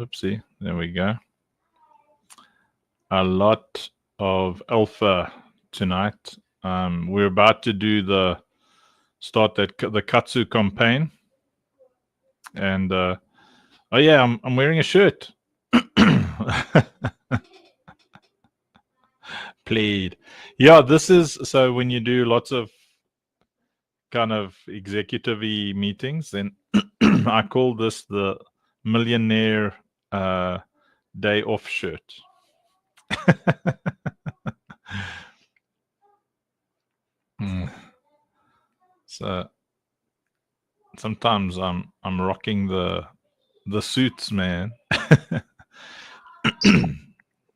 Oopsie. There we go. A lot of alpha tonight. We're about to do the Katsu campaign. And oh yeah, I'm wearing a shirt. Plead. Yeah, this is so when you do lots of kind of executive-y meetings, then I call this the millionaire day off shirt. So sometimes I'm rocking the suits, man.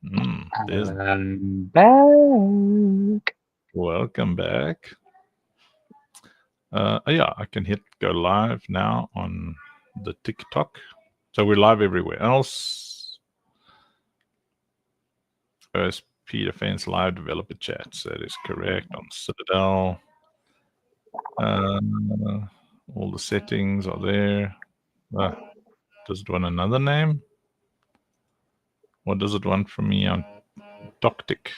I'm back. Welcome back. Yeah, I can hit go live now on the TikTok. So we're live everywhere else. OSP Defense Live Developer Chats. That is correct. On Citadel. All the settings are there. Does it want another name? What does it want from me on Toctic?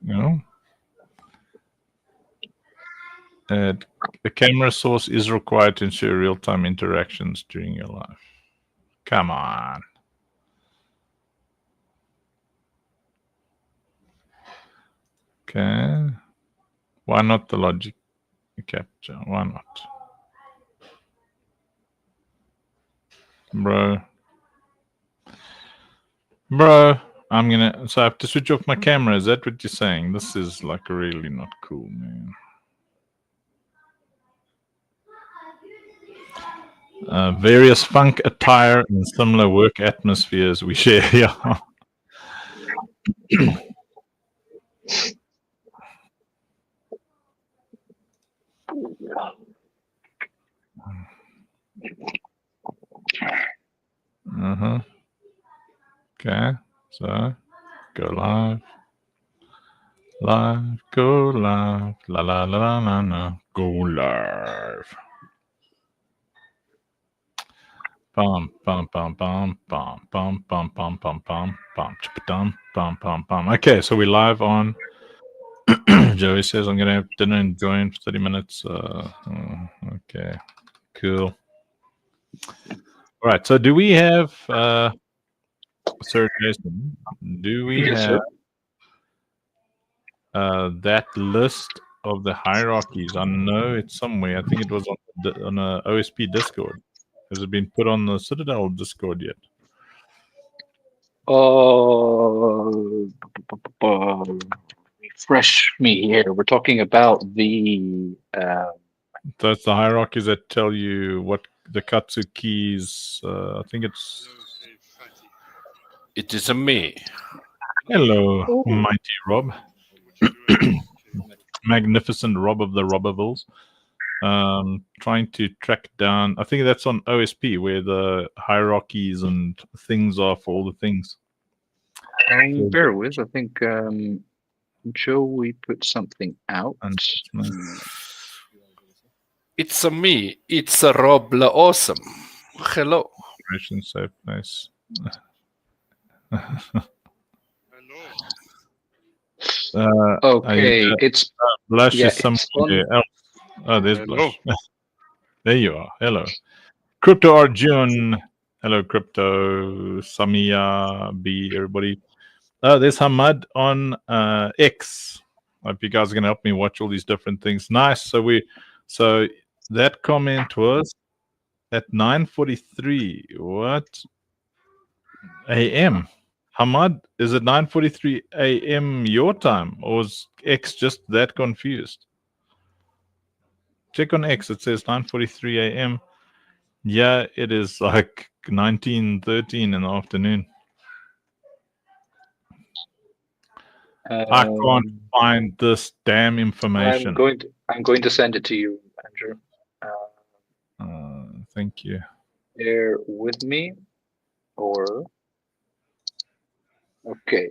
No. The camera source is required to ensure real-time interactions during your live. Come on. Okay. Why not the logic capture? Why not? Bro, I'm gonna, so I have to switch off my camera. Is that what you're saying? This is like really not cool, man. Various funk attire and similar work atmospheres we share here. Okay, so go live. Live, go live. La la la la la la. Go live. Bum bum bum bum bum bum bum bum bum bum bum bum bum bum bum. Okay, so we're live on. Joey says I'm gonna have dinner and join for 30 minutes. Okay, cool. All right. So do we have Sir Jason? Do we have that list of the hierarchies? I know it's somewhere. I think it was on a OSP Discord. Has it been put on the Citadel Discord yet? Refresh me here. We're talking about the. So it's the hierarchies that tell you what the Katsu keys. I think it's. It is a me. Hello, mighty Rob. Magnificent Rob of the Robbervilles. Trying to track down. I think that's on OSP where the hierarchies and things are for all the things. Bear with. I think Joey put something out. It's a me. It's a Rob La Awesome. Hello. Operation Safe Place. Okay, it's Blush is somewhere else. Oh, there's Blush. There you are. Hello. Crypto Arjun. Hello, Crypto. Samia B. Everybody. There's Hamad on X. I hope you guys are going to help me watch all these different things. Nice. So that comment was at 9:43. What? A.M. Hamad, is it 9:43 a.m. your time, or is X just that confused? Check on X. It says 9:43 a.m. Yeah, it is like 19:13 in the afternoon. I can't find this damn information. I'm going to send it to you, Andrew. Thank you. Bear with me, or okay,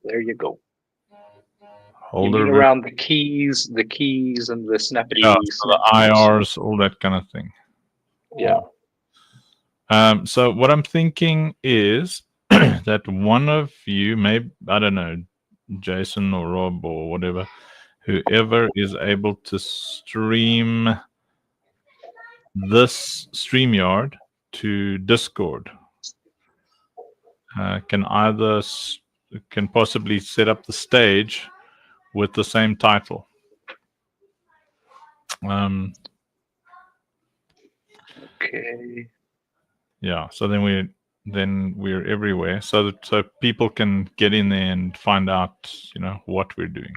there you go. Hold you mean around the keys and the snappity. Yeah, so the IRs, all that kind of thing. Yeah. So what I'm thinking is that one of you, maybe I don't know, Jason or Rob or whatever, whoever is able to stream this StreamYard to Discord, can either can possibly set up the stage with the same title. Okay. Yeah, so then we're everywhere, so people can get in there and find out, what we're doing.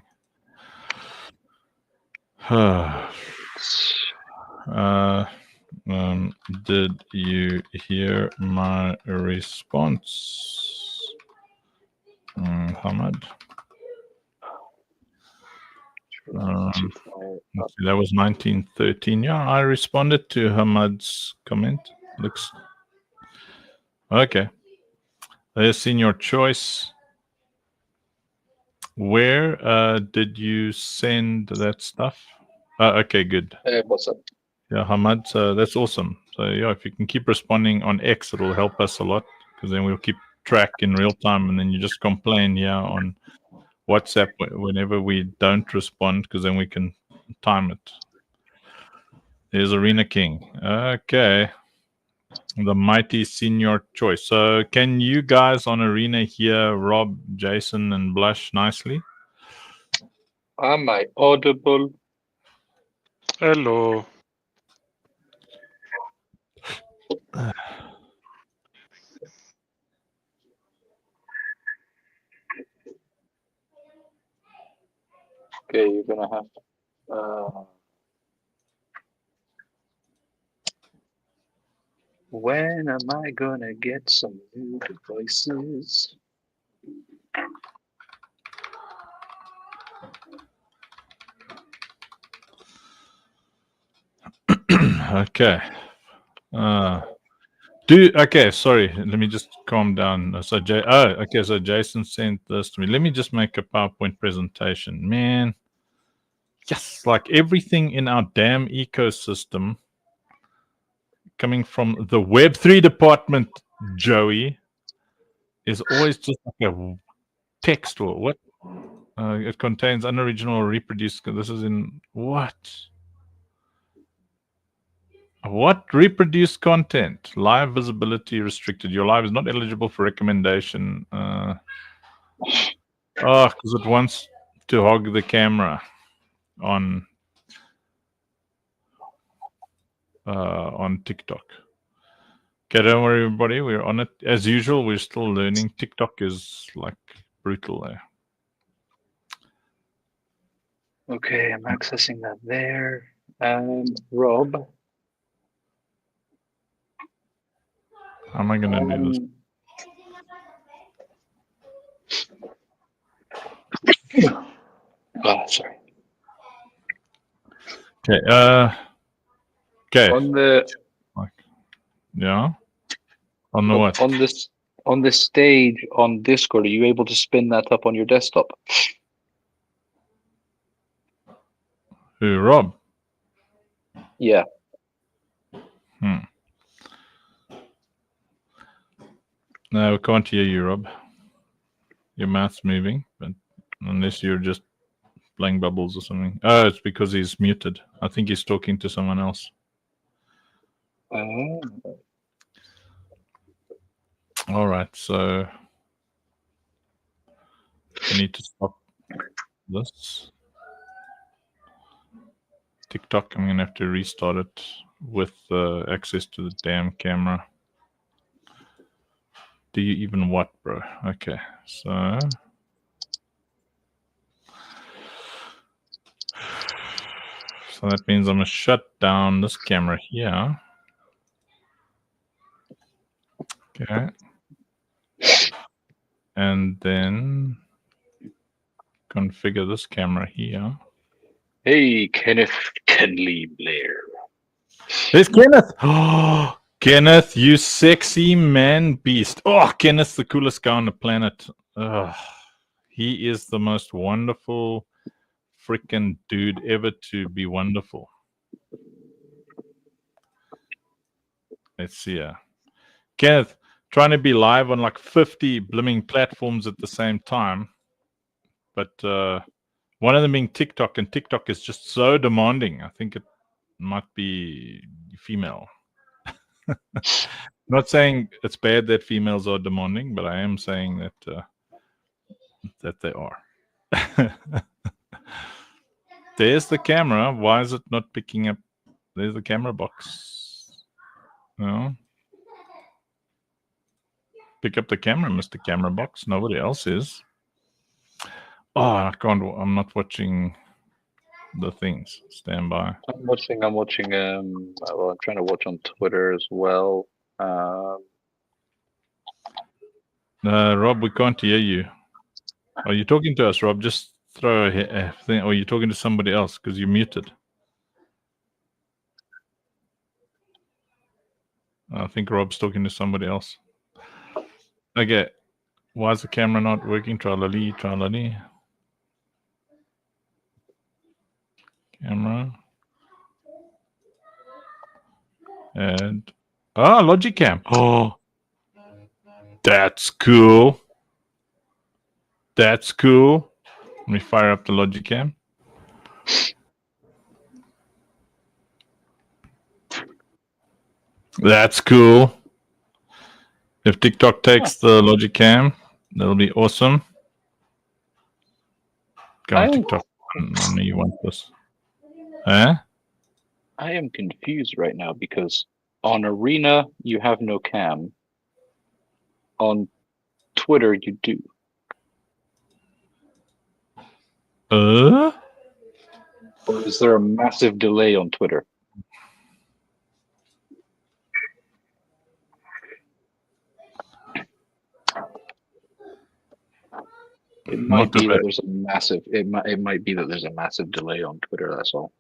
Did you hear my response, Hamad? That was 1913. Yeah, I responded to Hamad's comment. Looks okay. There's senior choice. Where did you send that stuff? Okay, good. What's up? Yeah, Hamad, that's awesome. So yeah, if you can keep responding on X, it'll help us a lot, because then we'll keep track in real time, and then you just complain on WhatsApp whenever we don't respond, because then we can time it. There's Arena King. Okay. The mighty senior choice. So can you guys on Arena hear Rob, Jason, and Blush nicely? Am I audible? Hello. Okay, you're gonna have when am I gonna get some new devices? Okay. Okay, sorry. Let me just calm down. So so Jason sent this to me. Let me just make a PowerPoint presentation. Man. Yes, like everything in our damn ecosystem coming from the Web3 department, Joey, is always just like a text or what? It contains unoriginal or reproduced. This is in what? What reproduced content? Live visibility restricted. Your live is not eligible for recommendation. Because it wants to hog the camera on TikTok. Okay, don't worry, everybody. We're on it as usual. We're still learning. TikTok is like brutal there. Okay, I'm accessing that there. Rob. How am I going to do this? Oh, sorry. Okay. Okay. On the yeah. On the what? On this stage on Discord, are you able to spin that up on your desktop? Who, Rob? Yeah. No, we can't hear you, Rob. Your mouth's moving, but unless you're just blowing bubbles or something. Oh, it's because he's muted. I think he's talking to someone else. All right, so I need to stop this. TikTok, I'm going to have to restart it with access to the damn camera. Do you even what, bro? Okay, so that means I'm going to shut down this camera here. Okay. And then configure this camera here. Hey, Kenneth Kenley Blair. There's Kenneth. Oh, Kenneth, you sexy man beast. Oh, Kenneth's the coolest guy on the planet. He is the most wonderful freaking dude ever to be wonderful. Let's see here. Kenneth, trying to be live on like 50 blooming platforms at the same time. But one of them being TikTok, and TikTok is just so demanding. I think it might be female. Not saying it's bad that females are demanding, but I am saying that that they are. There's the camera. Why is it not picking up? There's the camera box. No. Pick up the camera, Mr. Camera Box. Nobody else is. Oh, I can't. I'm not watching the things. Stand by. I'm watching. Well, I'm trying to watch on Twitter as well. Rob, we can't hear you. Are you talking to us, Rob? Just throw a thing. Or are you talking to somebody else? Because you're muted. I think Rob's talking to somebody else. Okay. Why is the camera not working? Tralali, tralali. Camera. And Logicam. Oh, that's cool. That's cool. Let me fire up the Logicam. That's cool. If TikTok takes the Logicam, that'll be awesome. Go on TikTok. I know you want this. Huh? I am confused right now because on Arena you have no cam. On Twitter you do. Or Or is there a massive delay on Twitter? It might be that there's a massive. It might be that there's a massive delay on Twitter. That's all.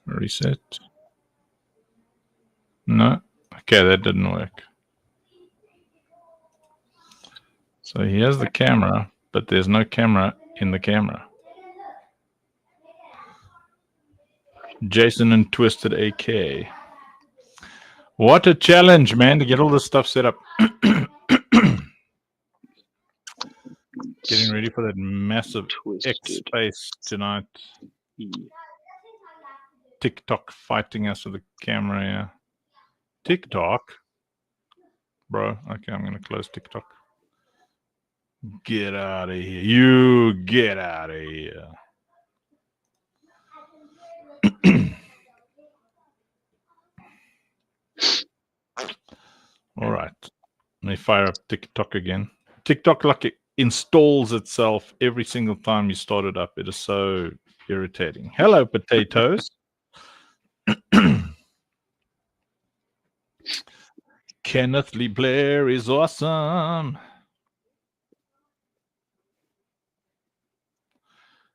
Reset. No. Okay, that didn't work. So here's the camera, but there's no camera in the camera. Jason and Twisted AK. What a challenge, man, to get all this stuff set up. Getting ready for that massive X space tonight. TikTok fighting us with the camera here. TikTok? Bro, okay, I'm going to close TikTok. Get out of here. You get out of here. All right. Let me fire up TikTok again. TikTok, like, it installs itself every single time you start it up. It is so irritating. Hello, potatoes. Kenneth Lee Blair is awesome.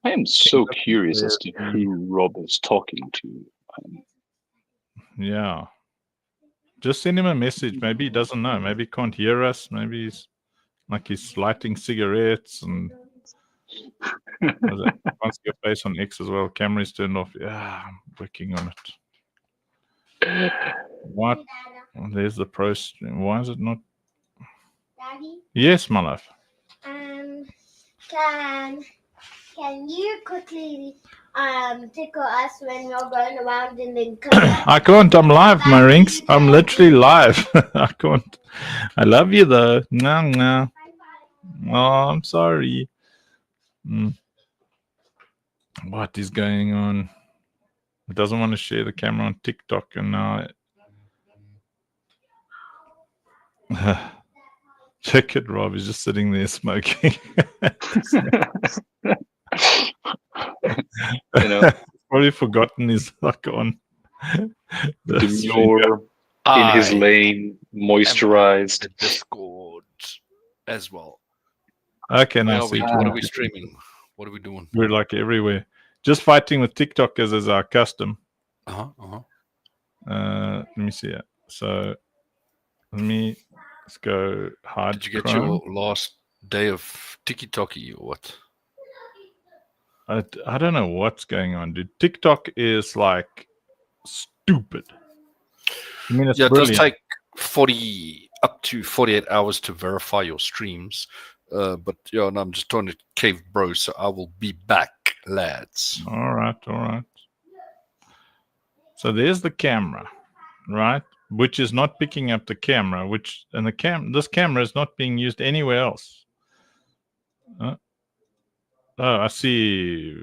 I am so curious as to who Rob is talking to. Yeah. Just send him a message. Maybe he doesn't know. Maybe he can't hear us. Maybe he's lighting cigarettes and once your face on X as well. Camera's turned off. Yeah, I'm working on it. What? Oh, there's the pro stream. Why is it not? Daddy? Yes, my love. Can you quickly tickle us when we're going around in the I can't. I'm live, my rinks. I'm literally live. I can't. I love you though. No. Oh, I'm sorry. What is going on? It doesn't want to share the camera on TikTok, and now check it. Rob is just sitting there smoking. Probably forgotten he's like on. Demure in his lane, moisturized. The Discord as well. Okay, now what are we streaming? What are we doing? We're like everywhere. Just fighting with TikTokers is our custom. Let me see it. So let's go hard. Did you get your last day of Tiki-Toki or what? I don't know what's going on, dude. TikTok is like stupid. I mean, it's Yeah, it does brilliant. take 40 up to 48 hours to verify your streams. But yeah, no, I'm just trying to cave bro, so I will be back, lads. All right. So there's the camera, right? Which is not picking up the camera, this camera is not being used anywhere else. Oh, I see.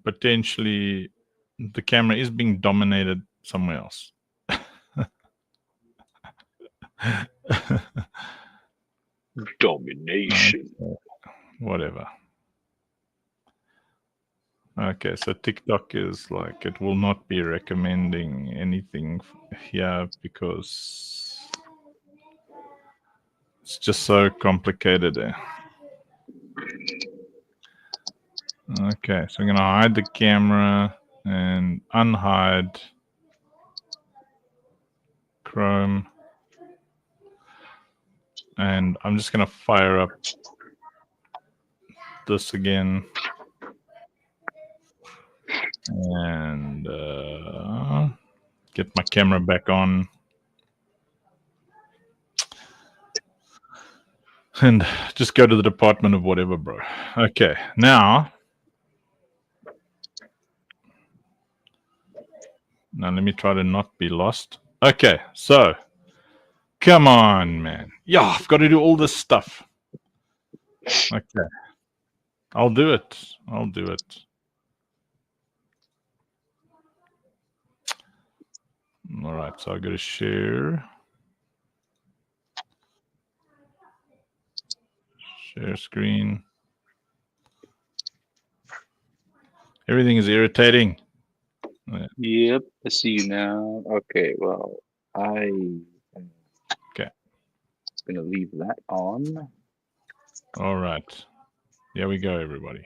Potentially, the camera is being dominated somewhere else. Domination. Whatever. Okay, so TikTok is like, it will not be recommending anything here because it's just so complicated. Okay, so I'm going to hide the camera and unhide Chrome. And I'm just going to fire up this again. And get my camera back on. And just go to the department of whatever, bro. Okay, now let me try to not be lost. Okay, so come on, man. Yeah, I've got to do all this stuff. Okay, I'll do it. All right, so I got to share screen. Everything is irritating. Yep, I see you now. Okay, well, I am gonna leave that on. All right. Here we go, everybody.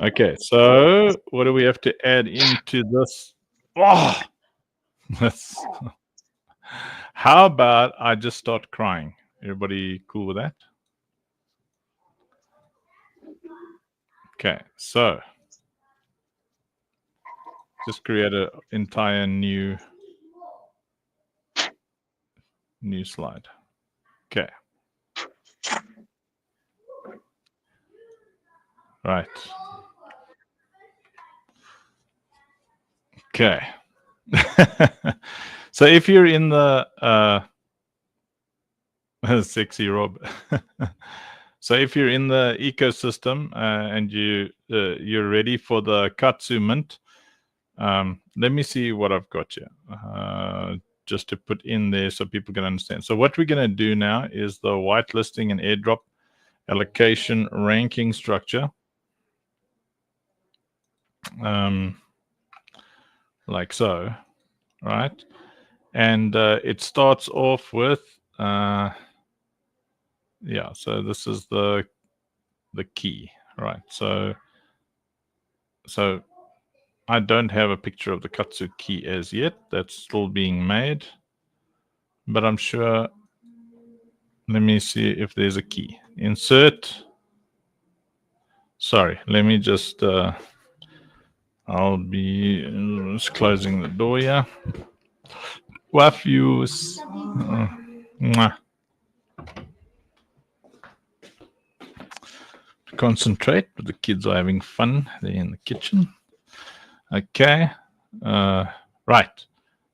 Okay, so what do we have to add into this? Oh, how about I just start crying? Everybody cool with that? Okay, so just create an entire new slide. Okay. Right. Okay. So if you're in the sexy Rob. So if you're in the ecosystem and you're ready for the Katsu mint, let me see what I've got here. Just to put in there so people can understand. So what we're going to do now is the whitelisting and airdrop allocation ranking structure. Like so, right? And it starts off with, yeah, so this is the key, right? So I don't have a picture of the Katsu key as yet. That's still being made, but I'm sure. Let me see if there's a key. Insert. Sorry, let me just, I'll be just closing the door here. Wafuse. Concentrate, but the kids are having fun. They're in the kitchen. Okay. Right.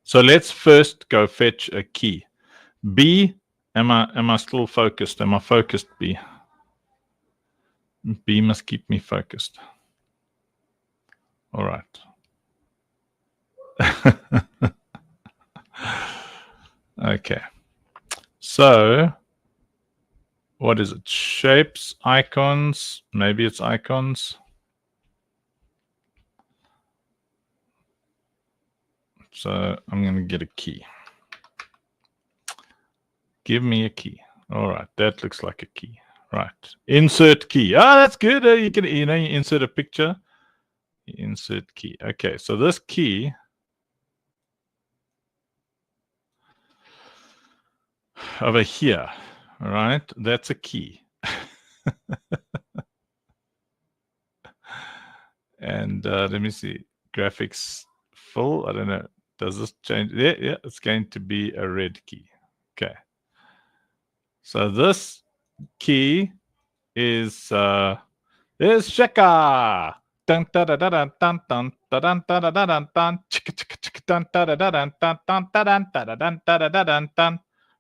So let's first go fetch a key. B, am I still focused? Am I focused, B? B must keep me focused. All right. Okay. So what is it? Shapes, icons. Maybe it's icons. So I'm going to get a key. Give me a key. All right. That looks like a key. Right. Insert key. Ah, that's good. You can, you insert a picture. Insert key. Okay. So this key over here, all right, that's a key. And let me see. Graphics full. I don't know. Does this change? Yeah, it's going to be a red key. Okay. So this key is Sheka. Dun dun dun dun dun dun dun dun dun dun dun chicka chicka chicka dun dun dun dun dun dun dun dun dun dun dun dun dun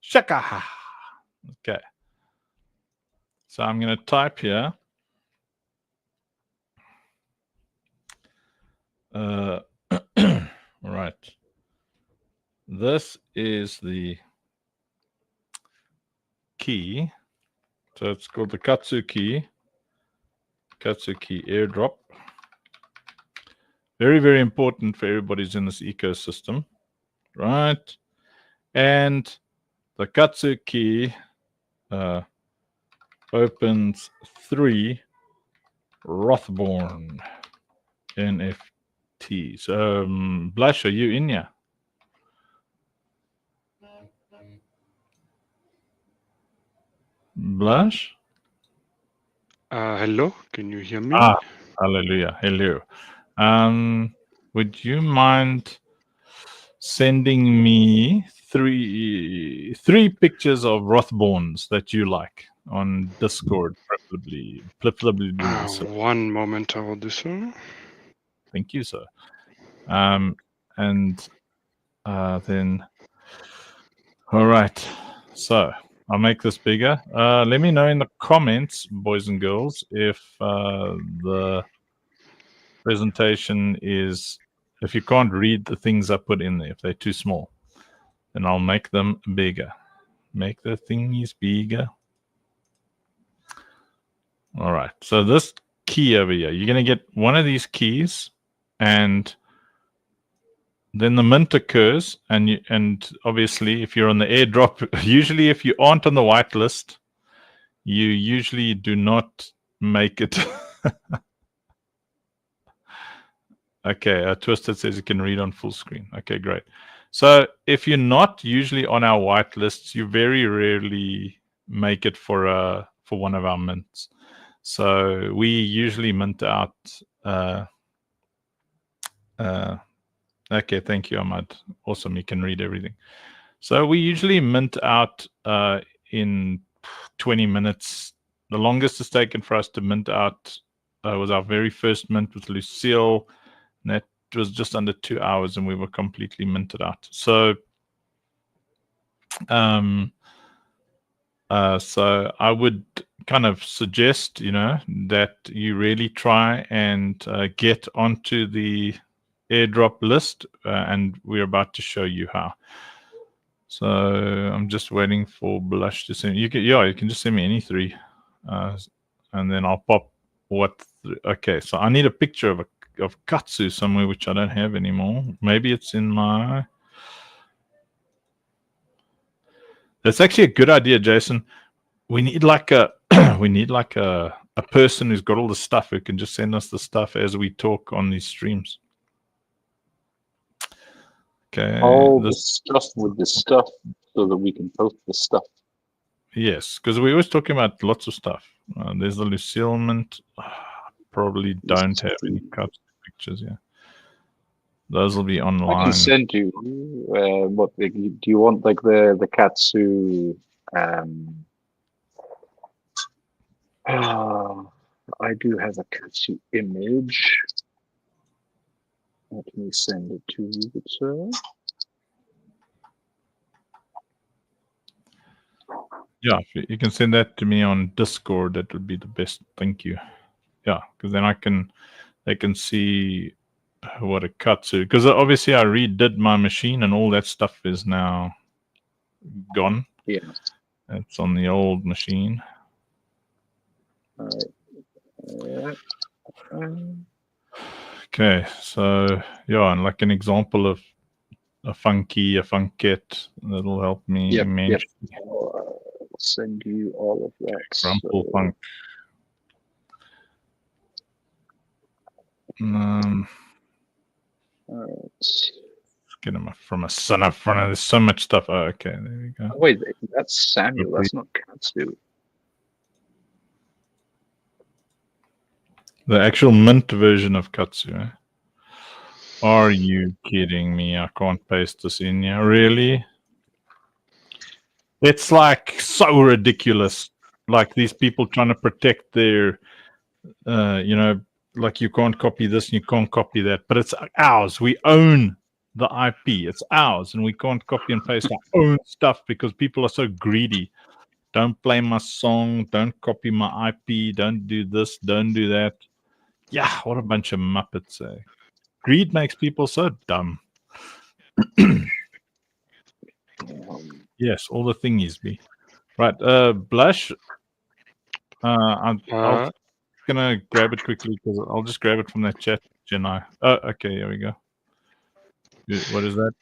Sheka. Okay. So I'm going to type here. Right. This is the key. So it's called the Katsu key. Katsu key airdrop. Very, very important for everybody's in this ecosystem. Right. And the Katsu key opens 3 Rothborn NFTs. Blush, are you in here? Blush? Hello, can you hear me? Hallelujah. Hello. Would you mind sending me three pictures of Rothborns that you like on Discord, preferably. One moment, I will do so. Thank you, sir. And then, all right. So I'll make this bigger. Let me know in the comments, boys and girls, if the presentation is, if you can't read the things I put in there, if they're too small, then I'll make them bigger. Make the thingies bigger. All right. So this key over here, you're going to get one of these keys, and then the mint occurs, and obviously if you're on the airdrop, usually if you aren't on the whitelist, you usually do not make it. Okay, Twisted says you can read on full screen. Okay, great. So if you're not usually on our whitelists, you very rarely make it for one of our mints. So we usually mint out. Okay, thank you, Ahmad. Awesome, you can read everything. So we usually mint out in 20 minutes. The longest it's taken for us to mint out was our very first mint with Lucille. And that was just under 2 hours, and we were completely minted out. So, so I would kind of suggest, that you really try and get onto the airdrop list, and we're about to show you how. So I'm just waiting for Blush to send you. You can just send me any 3, and then I'll pop what. Okay, so I need a picture of Katsu somewhere, which I don't have anymore. Maybe it's in my. That's actually a good idea, Jason. We need like a a person who's got all the stuff who can just send us the stuff as we talk on these streams. Okay. All the stuff with the stuff so that we can post the stuff. Yes, because we're always talking about lots of stuff. There's the Lucille mint. Probably don't have any cuts pictures here. Those will be online. I can send you what do you want, like the Katsu I do have a Katsu image. Let me send it to you, sir. Yeah, if you can send that to me on Discord, that would be the best. Thank you. Yeah, because then they can see what a Katsu. Because obviously I redid my machine, and all that stuff is now gone. Yeah, it's on the old machine. All right. Okay, so yeah, and like an example of a funky, a funkette, that'll help me immensely. Yep. I'll send you all of that. Example funk. All right. Let's get him from a son up front of. There's so much stuff. Oh, okay, there we go. Oh, wait, that's Samuel. That's not Katsu. The actual mint version of Katsu. Eh? Are you kidding me? I can't paste this in here. Really? It's like so ridiculous. Like these people trying to protect their, like you can't copy this and you can't copy that. But it's ours. We own the IP. It's ours. And we can't copy and paste our own stuff because people are so greedy. Don't play my song. Don't copy my IP. Don't do this. Don't do that. Yeah, what a bunch of muppets. Eh? Greed makes people so dumb. Yes, all the thingies be. Right, Blush. I'm gonna grab it quickly because I'll just grab it from that chat, Jenai. Oh, okay, here we go. What is that?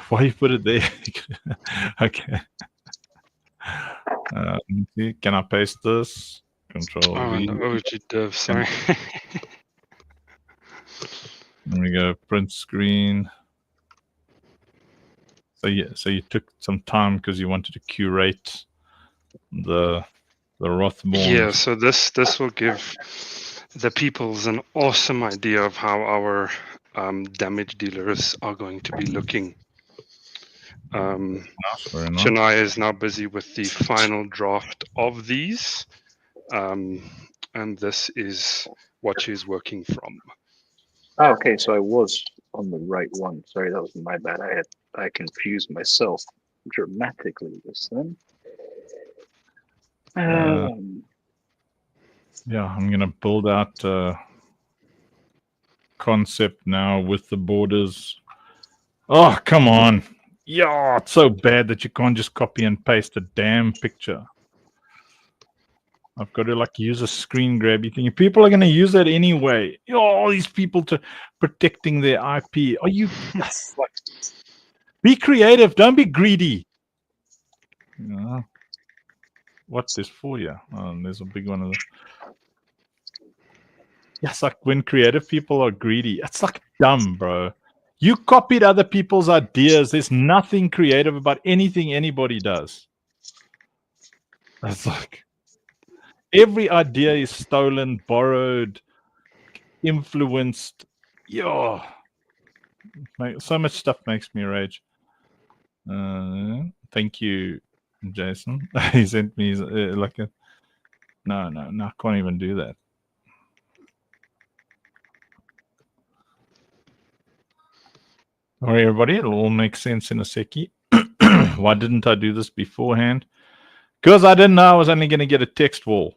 Why you put it there? Okay. Let me see. Can I paste this? Control V. No, OG dev, sorry. There we go. Print screen. So you took some time because you wanted to curate the Rothborn. Yeah, so this will give the peoples an awesome idea of how our damage dealers are going to be looking. Chennai is now busy with the final draft of these, and this is what she's working from. Oh, okay, so I was on the right one. Sorry, that was my bad. I confused myself dramatically just then. Yeah, I'm gonna build out concept now with the borders. Oh, come on. Yeah, it's so bad that you can't just copy and paste a damn picture. I've got to like use a screen grabby thing. People are going to use that anyway. All these people protecting their IP. Are you? Be creative. Don't be greedy. What's this for you? Oh, there's a big one of them. Yes, like when creative people are greedy, it's like dumb, bro. You copied other people's ideas. There's nothing creative about anything anybody does. It's like every idea is stolen, borrowed, influenced. Yo, so much stuff makes me rage. Thank you, Jason. He sent me like a. No, I can't even do that. All right, everybody, it'll all make sense in a seckie. Why didn't I do this beforehand? Because I didn't know I was only going to get a text wall.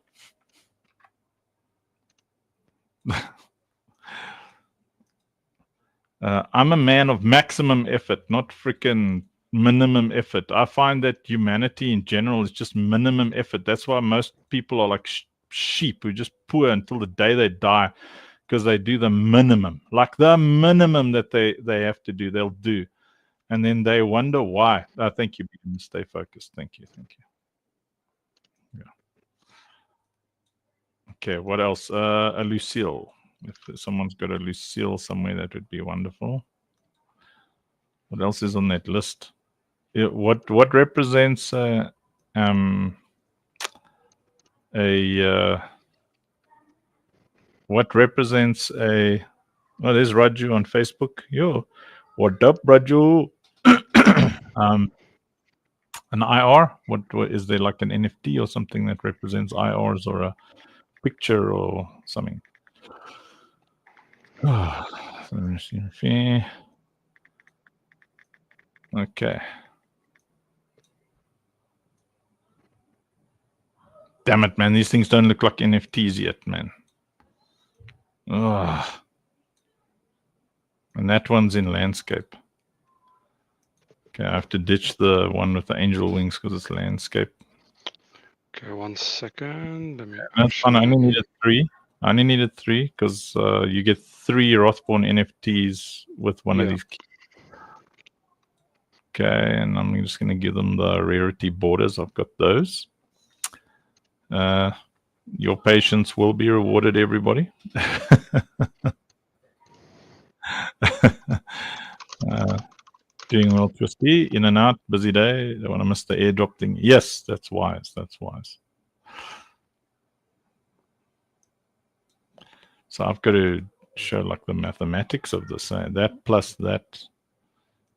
I'm a man of maximum effort, not freaking minimum effort. I find that humanity in general is just minimum effort. That's why most people are like sheep who just poor until the day they die because they do the minimum. Like the minimum that they have to do, they'll do. And then they wonder why. Thank you. Stay focused. Thank you. Yeah. Okay, what else? A Lucille. If someone's got a Lucille somewhere, that would be wonderful. What else is on that list? What represents what represents a? Oh, there's Raju on Facebook. Yo, what up, Raju? An IR? What is there like an NFT or something that represents IRs or a picture or something? Okay. Damn it, man. These things don't look like NFTs yet, man. Ugh. And that one's in landscape. Okay, I have to ditch the one with the angel wings because it's landscape. Okay, 1 second. That's fine. I only needed 3. I only needed 3 because you get 3 Rothborn NFTs with one of these keys. Okay, and I'm just going to give them the rarity borders. I've got those. Your patience will be rewarded, everybody. Doing well, Twisty. In and out, busy day. Don't want to miss the airdrop thing. Yes, that's wise. That's wise. So I've got to show like the mathematics of this. That plus that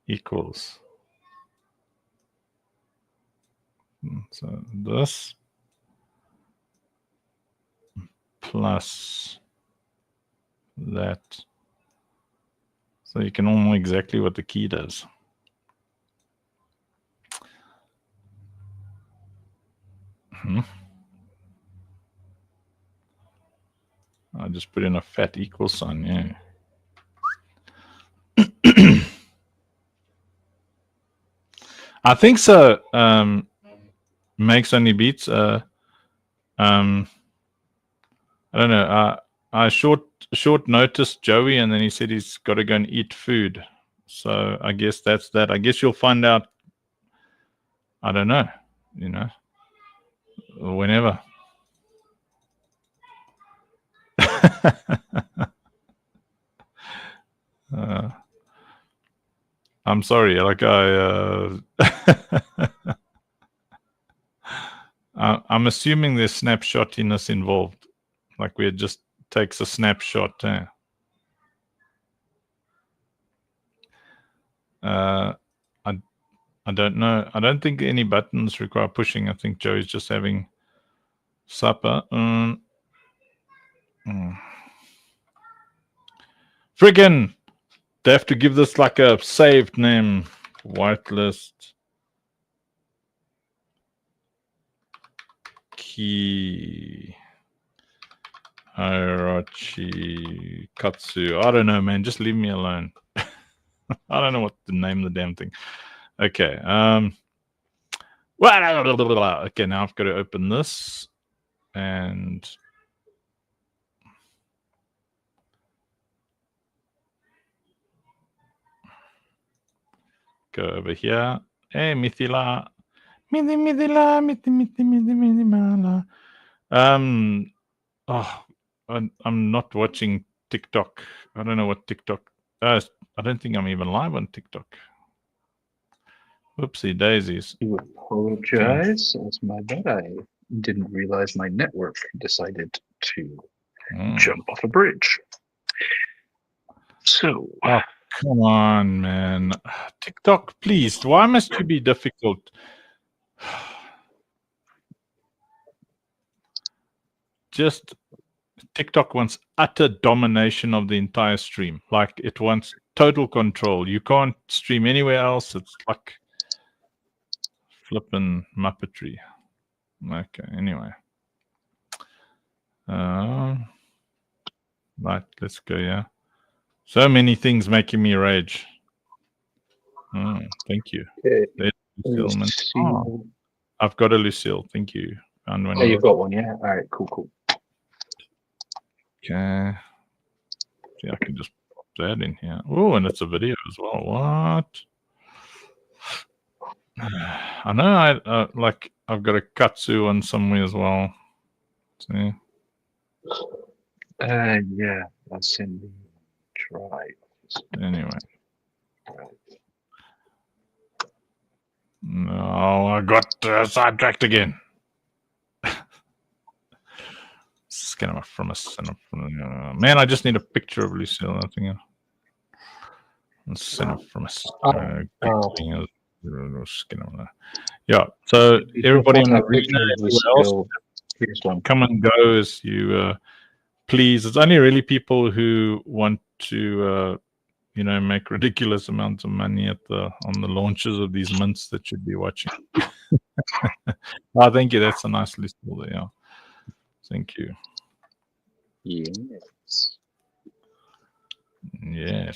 equals. So this plus that. So you can all know exactly what the key does. I just put in a fat equal sign, yeah. I think so. Makes only beats. I don't know. I short noticed Joey, and then he said he's got to go and eat food. So I guess that's that. I guess you'll find out. I don't know. You know, whenever. I'm sorry. Like I'm assuming there's snapshotiness involved. Like where it just takes a snapshot. I don't know. I don't think any buttons require pushing. I think Joey's just having supper. Friggin'! They have to give this like a saved name. Whitelist. Key. Hierarchy. Katsu. I don't know, man. Just leave me alone. I don't know what to name the damn thing. Okay. Okay, now I've got to open this and go over here. Hey, Mithila. I'm not watching TikTok. I don't know what TikTok. I don't think I'm even live on TikTok. Whoopsie daisies. You apologize. It's my bad. I didn't realize my network decided to jump off a bridge. So. Oh, come on, man. TikTok, please. Why must you be difficult? Just TikTok wants utter domination of the entire stream. Like it wants total control. You can't stream anywhere else. It's like flipping Muppetry. Okay, anyway. Right, let's go, yeah. So many things making me rage. Thank you. Okay. Oh, I've got a Lucille. Thank you. Found one. Oh, you've got one, yeah? All right, cool. Okay. See, I can just pop that in here. Oh, and it's a video as well. What? I know. I've got a Katsu one somewhere as well. See? Yeah, that's in the drive. Anyway. No, I got sidetracked again. From a man, I just need a picture of Lucille. I think. From a yeah. So everybody on the arena, come and go as you please. It's only really people who want to make ridiculous amounts of money on the launches of these mints that should be watching. Oh, thank you. That's a nice list there. Yeah. Thank you. Yes.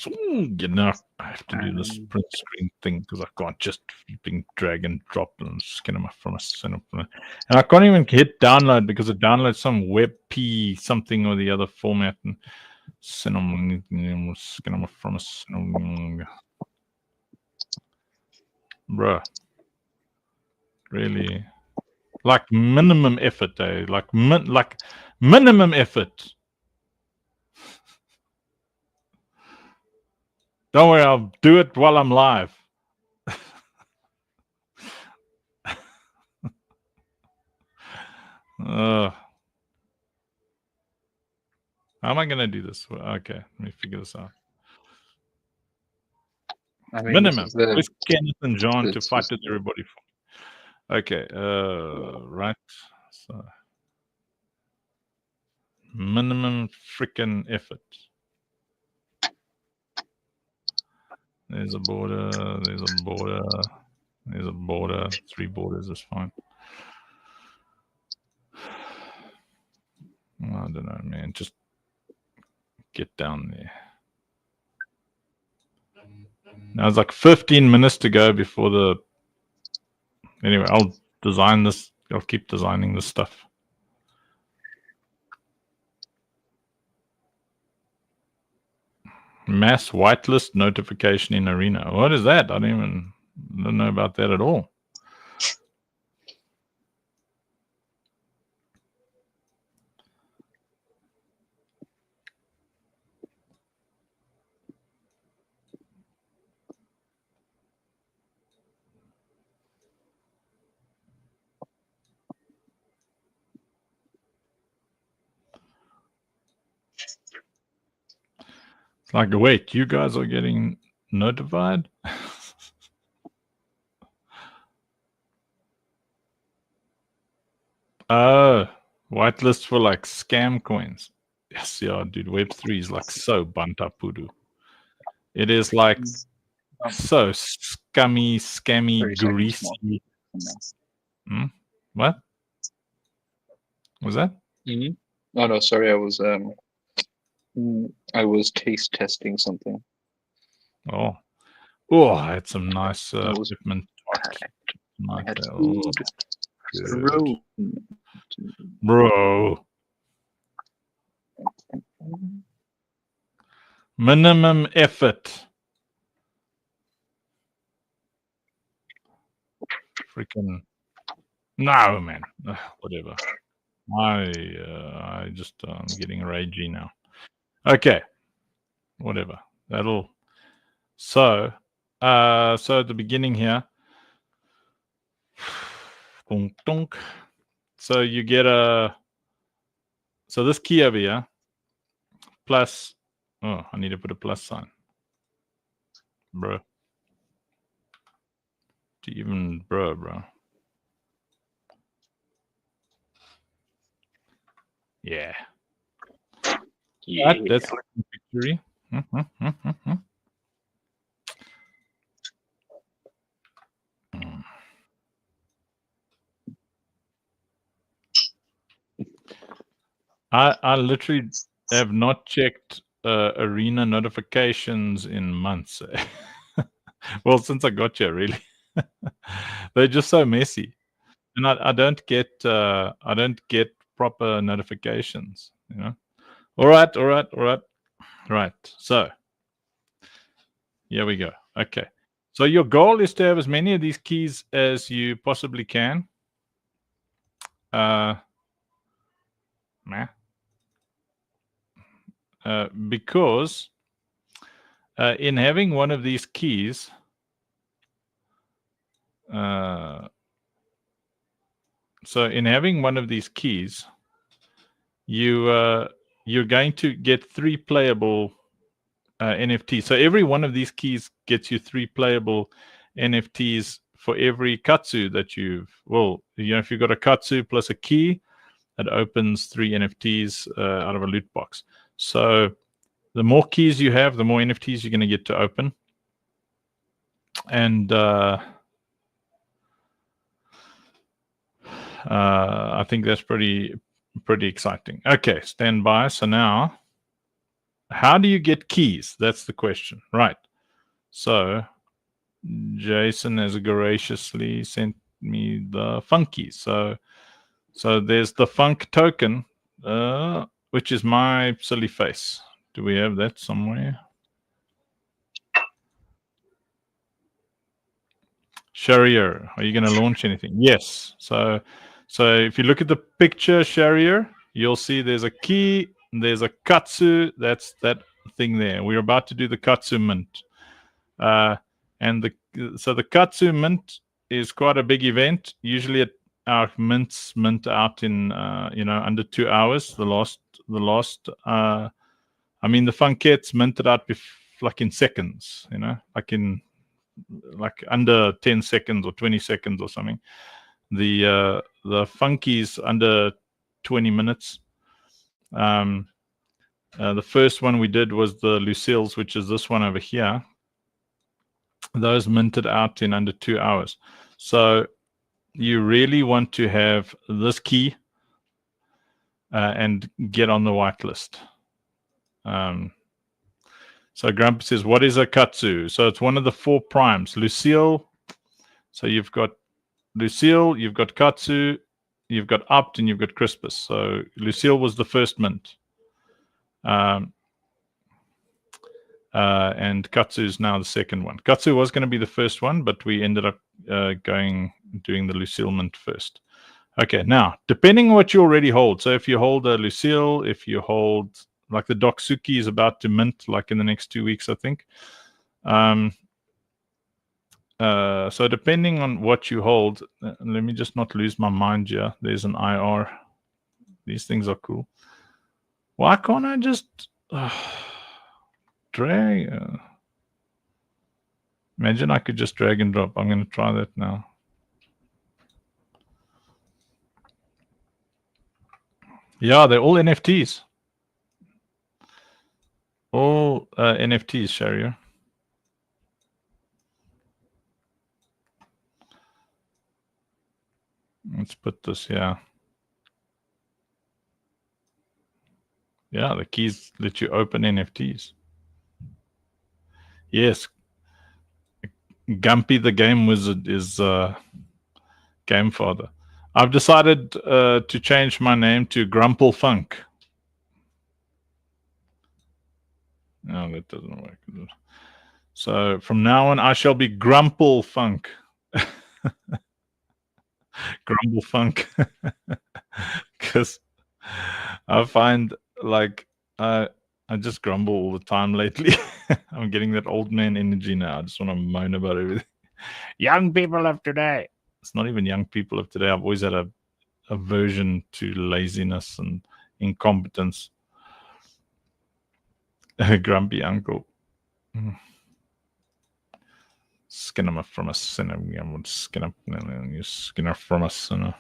Ooh, I have to do this print screen thing because I can't just drag and drop and scan them from a center. And I can't even hit download because it downloads some WebP something or the other format and send them from a bruh. Really, like minimum effort, like minimum effort. Don't worry, I'll do it while I'm live. How am I going to do this? Okay, let me figure this out. I mean, Minimum. this is Where's Kenneth and John to it's fight just with everybody for? Okay, right. So minimum freaking effort. There's a border. There's a border. There's a border. 3 borders is fine. I don't know, man. Just get down there. Now it's like 15 minutes to go before the. Anyway, I'll design this. I'll keep designing this stuff. Mass whitelist notification in Arena. What is that? I don't know about that at all. It's like, wait, you guys are getting notified? Oh, whitelist for like scam coins. Yes, yeah, dude. Web3 is like so bantapudu. It is like so scummy, scammy, greasy. What? Was that? Mm-hmm. Oh no, sorry. I was taste testing something. Oh, I had some nice peppermint tart. I had Good. Bro. Minimum effort. Freaking no, man. Whatever. I just I'm getting ragey now. Okay. Whatever. That'll. So at the beginning here. Dunk, dunk. So you get so this key over here plus. Oh, I need to put a plus sign, bro. Even bro. Yeah. That's victory. I literally have not checked Arena notifications in months. Well, since I got here, really. They're just so messy, and I don't get proper notifications. You know. All right. So here we go. Okay. So your goal is to have as many of these keys as you possibly can. Because in having one of these keys, you're going to get 3 playable NFTs. So every one of these keys gets you 3 playable NFTs for every Katsu that if you've got a Katsu plus a key, it opens 3 NFTs out of a loot box. So the more keys you have, the more NFTs you're going to get to open. And I think that's pretty exciting. Okay, stand by. So now, how do you get keys? That's the question, right? So Jason has graciously sent me the funky. So there's the funk token, which is my silly face. Do we have that somewhere? Sharier, are you going to launch anything? Yes. So if you look at the picture, Sharier, you'll see there's a key, there's a Katsu. That's that thing there. We're about to do the Katsu mint. So the Katsu mint is quite a big event. Usually our mints mint out in under 2 hours. The last I mean the funkettes minted out like in seconds, like under 10 seconds or 20 seconds or something. The funkies under 20 minutes. The first one we did was the Lucille's, which is this one over here. Those minted out in under 2 hours. So you really want to have this key and get on the whitelist. So Grumpy says, what is a Katsu? So it's one of the 4 primes. Lucille. So you've got Lucille, you've got Katsu, you've got Opt, and you've got Crispus. So Lucille was the first mint. And Katsu is now the second one. Katsu was going to be the first one, but we ended up doing the Lucille mint first. Okay, now, depending on what you already hold. So if you hold a Lucille, if you hold, like the Doksuki is about to mint, like in the next 2 weeks, I think. So depending on what you hold, let me just not lose my mind here. There's an IR. These things are cool. Why can't I just drag? Imagine I could just drag and drop. I'm going to try that now. Yeah, they're all NFTs. All NFTs, Sharia. Let's put this here. Yeah, the keys let you open NFTs. Yes. Gumpy the Game Wizard is Game Father. I've decided to change my name to Grumple Funk. No, that doesn't work. So from now on, I shall be Grumple Funk. Grumble Funk. Because I find like I just grumble all the time lately. I'm getting that old man energy now. I just want to moan about everything. Young people of today. It's not even young people of today. I've always had a aversion to laziness and incompetence. Grumpy uncle. Skin him from a sinner. Skin her from a sinner.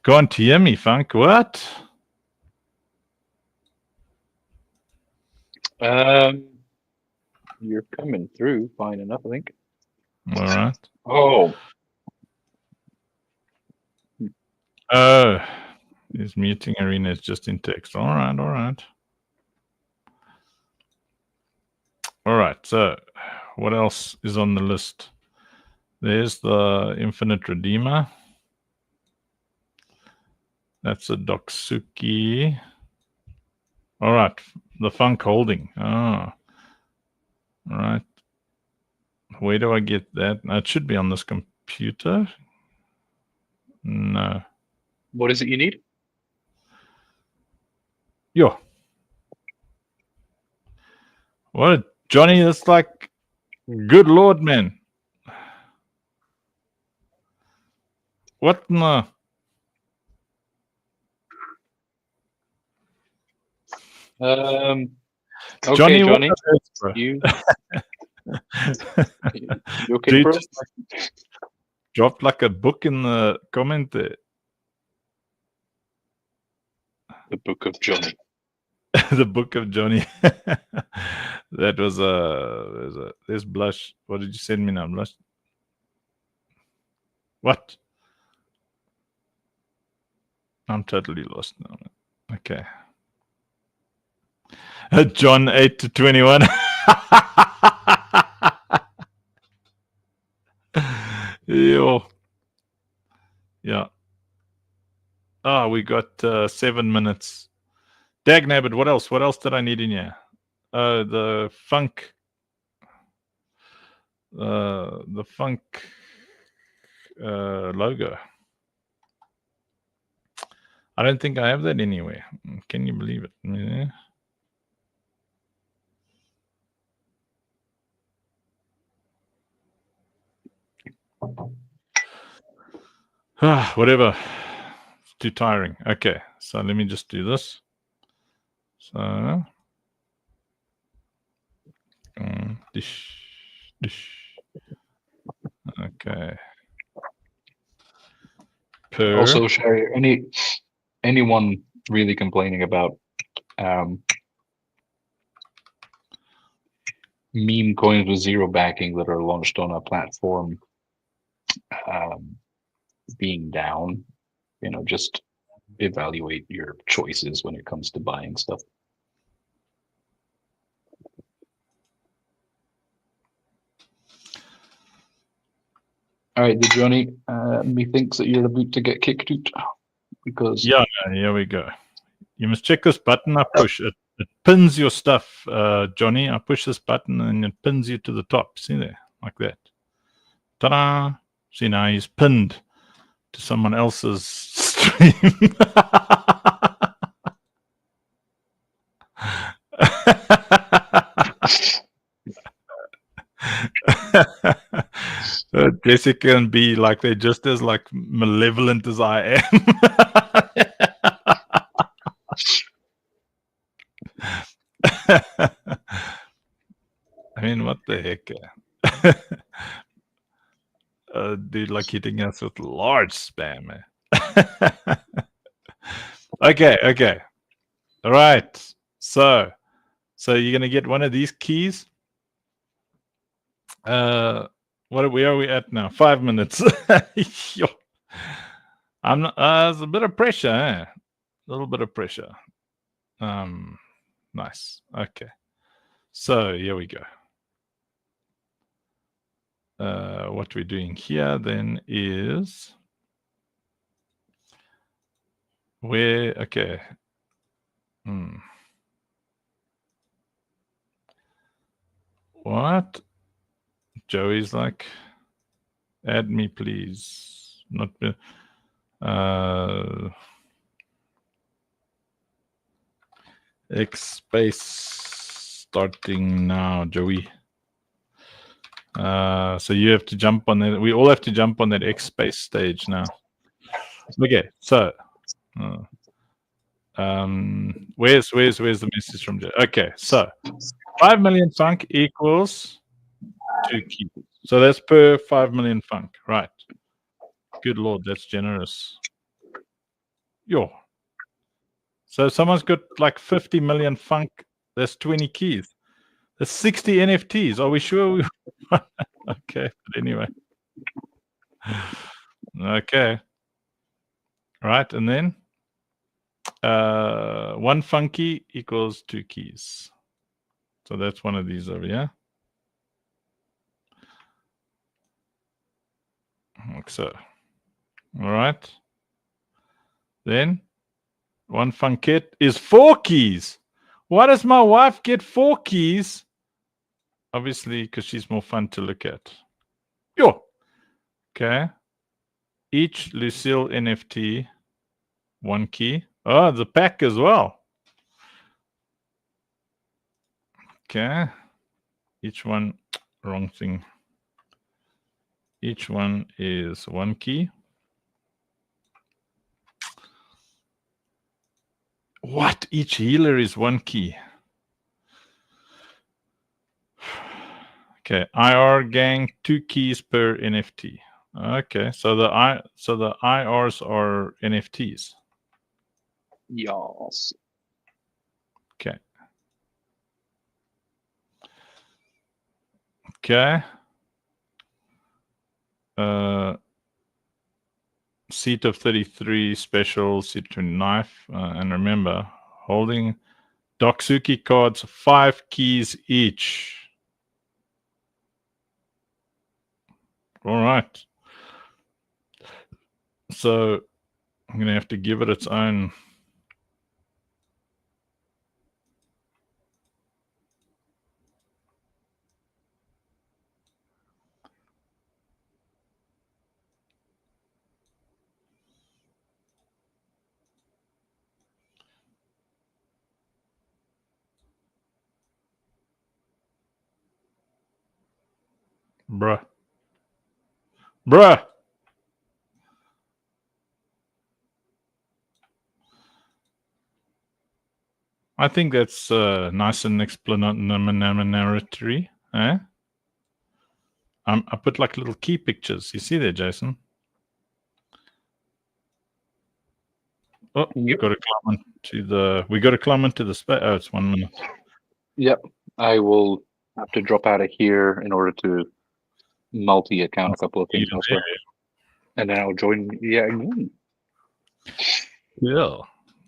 Can't hear me, Funk. What? You're coming through fine enough, I think. All right. Oh. Oh, his muting arena is just in text. All right, all right. All right, so what else is on the list? There's the Infinite Redeemer. That's a Doksuki. All right, the Funk Holding. Oh, all right. Where do I get that? It should be on this computer. No. What is it you need? Yo. What, Johnny? That's like, good Lord, man. What in the... Okay, Johnny, Johnny. Else, you okay, Dude, bro? dropped like a book in the comment there. The Book of Johnny. The Book of Johnny. That was there's Blush. What did you send me now, Blush? What? I'm totally lost now. Okay. John 8-21. Yo. Yeah. Oh, we got 7 minutes. Dagnabbit, what else? What else did I need in here? The Funk. The Funk logo. I don't think I have that anywhere. Can you believe it? Yeah. Whatever. It's too tiring. Okay, so let me just do this. So, dish. Okay. Also, Sherry, anyone really complaining about meme coins with zero backing that are launched on a platform being down, just evaluate your choices when it comes to buying stuff. All right, the Johnny, methinks that you're about to get kicked out because yeah, here we go. You must check this button I push. It pins your stuff, Johnny. I push this button and it pins you to the top. See there, like that. Ta-da! See, now he's pinned to someone else's stream. Jessica and B, like they're just as like malevolent as I am. I mean, what the heck? Dude, like hitting us with large spam. Okay. All right. So you're gonna get one of these keys. Where are we at now? 5 minutes. I'm not. There's a bit of pressure. A little bit of pressure. Nice. Okay. So here we go. What we're doing here then is okay. What? Joey's like, add me please. Not X space starting now, Joey. So you have to jump on that. We all have to jump on that X space stage now. Okay, so where's the message from Joe? Okay, so 5 million funk equals 2 keys. So that's per 5 million funk, right? Good Lord, that's generous. Yo. So someone's got like 50 million funk. That's 20 keys. That's 60 NFTs. Are we sure? Okay, but anyway. Okay. Right, and then 1 funky equals 2 keys. So that's one of these over here. Like so. All right. Then 1 funkette is 4 keys. Why does my wife get 4 keys? Obviously, because she's more fun to look at. Yo. Okay. Each Lucille NFT, 1 key. Oh, the pack as well. Okay. Each one, wrong thing. Each one is 1 key. What? Each healer is 1 key. Okay. IR gang, 2 keys per NFT. Okay. So the IRs are NFTs. Yes. Okay. Okay. Seat of 33 special, seat to knife. And remember, holding Doksuki cards, 5 keys each. All right. So I'm going to have to give it its own. Bruh. I think that's nice and explanatory. Eh? I put like little key pictures. You see there, Jason? Oh, Yep. got to climb into the. We got to climb into the space. Oh, it's 1 minute. Yep. I will have to drop out of here in order to multi-account a couple of things elsewhere. And then I'll join you again. Yeah.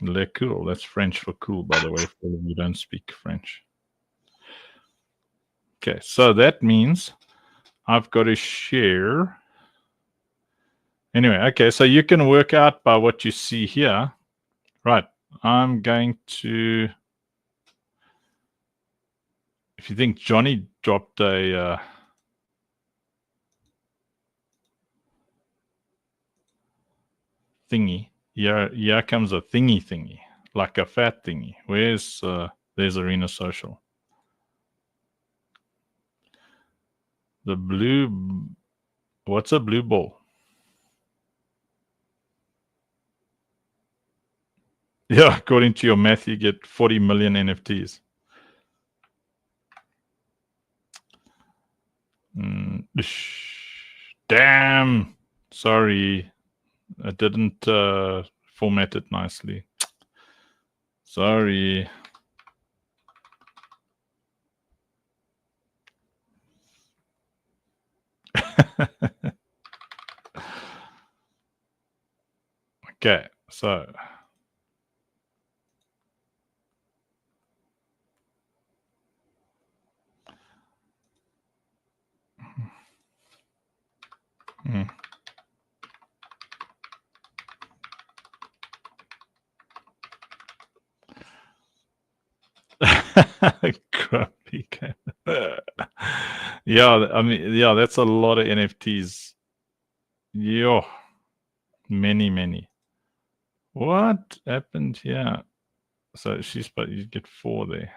Le cool. That's French for cool, by the way, for those who don't speak French. Okay, so that means I've got to share. Anyway, okay, so you can work out by what you see here. Right, I'm going to. If you think Johnny dropped a. Thingy. Here comes a thingy, like a fat thingy. Where's there's Arena Social? The blue. What's a blue ball? Yeah, according to your math, you get 40 million NFTs. Damn. Sorry. I didn't format it nicely. Sorry. Okay, so Grumpy cat. Yeah, I mean, yeah, that's a lot of NFTs. Yo, many. What happened here? So she's but you get 4 there.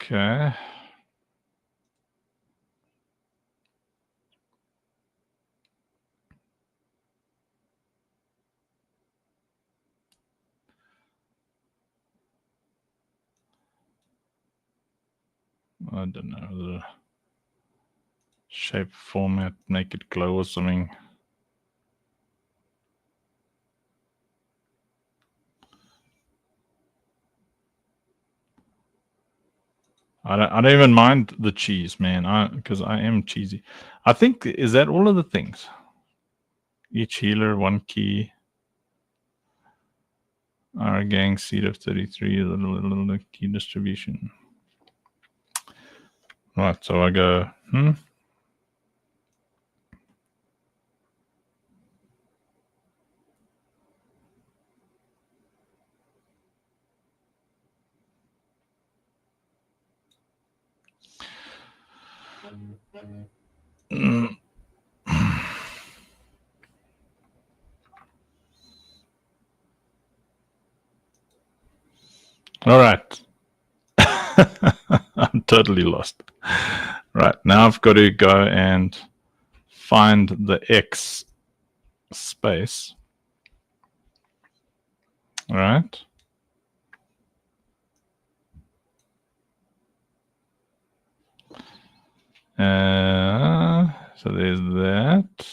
Okay. I don't know, the shape format, make it glow or something. I don't even mind the cheese, man. Because I am cheesy. I think, is that all of the things? Each healer, 1 key. Our gang seed of 33, little key distribution. Right, so I go, All right. I'm totally lost. Right, now I've got to go and find the X space. All right. So there's that.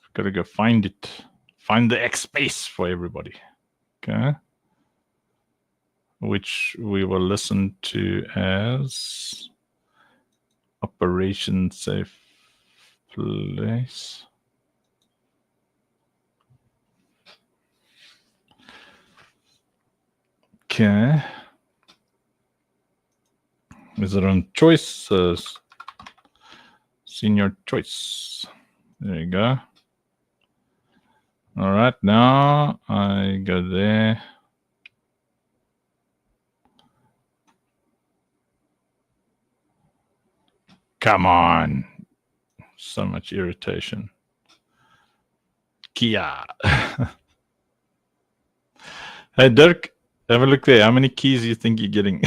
I've got to go find it. Find the X space for everybody. Okay. Which we will listen to as Operation Safe Place. Okay. Is it on choices? Senior choice. There you go. All right, now I go there. Come on. So much irritation. Kia. Hey, Dirk, Have a look there. How many keys do you think you're getting?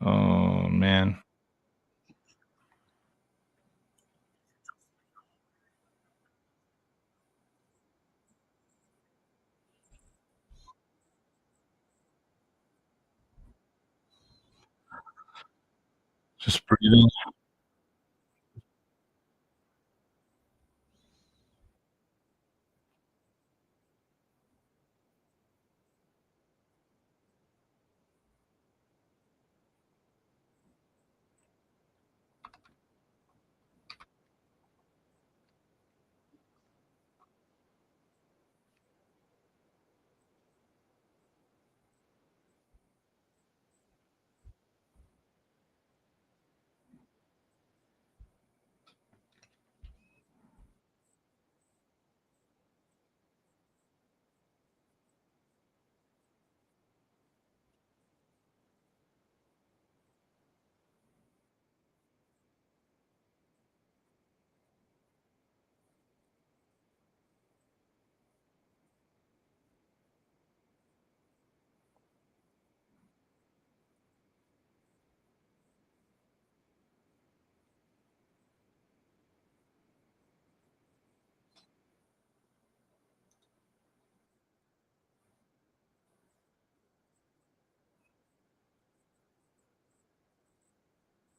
Oh man. Just breathing.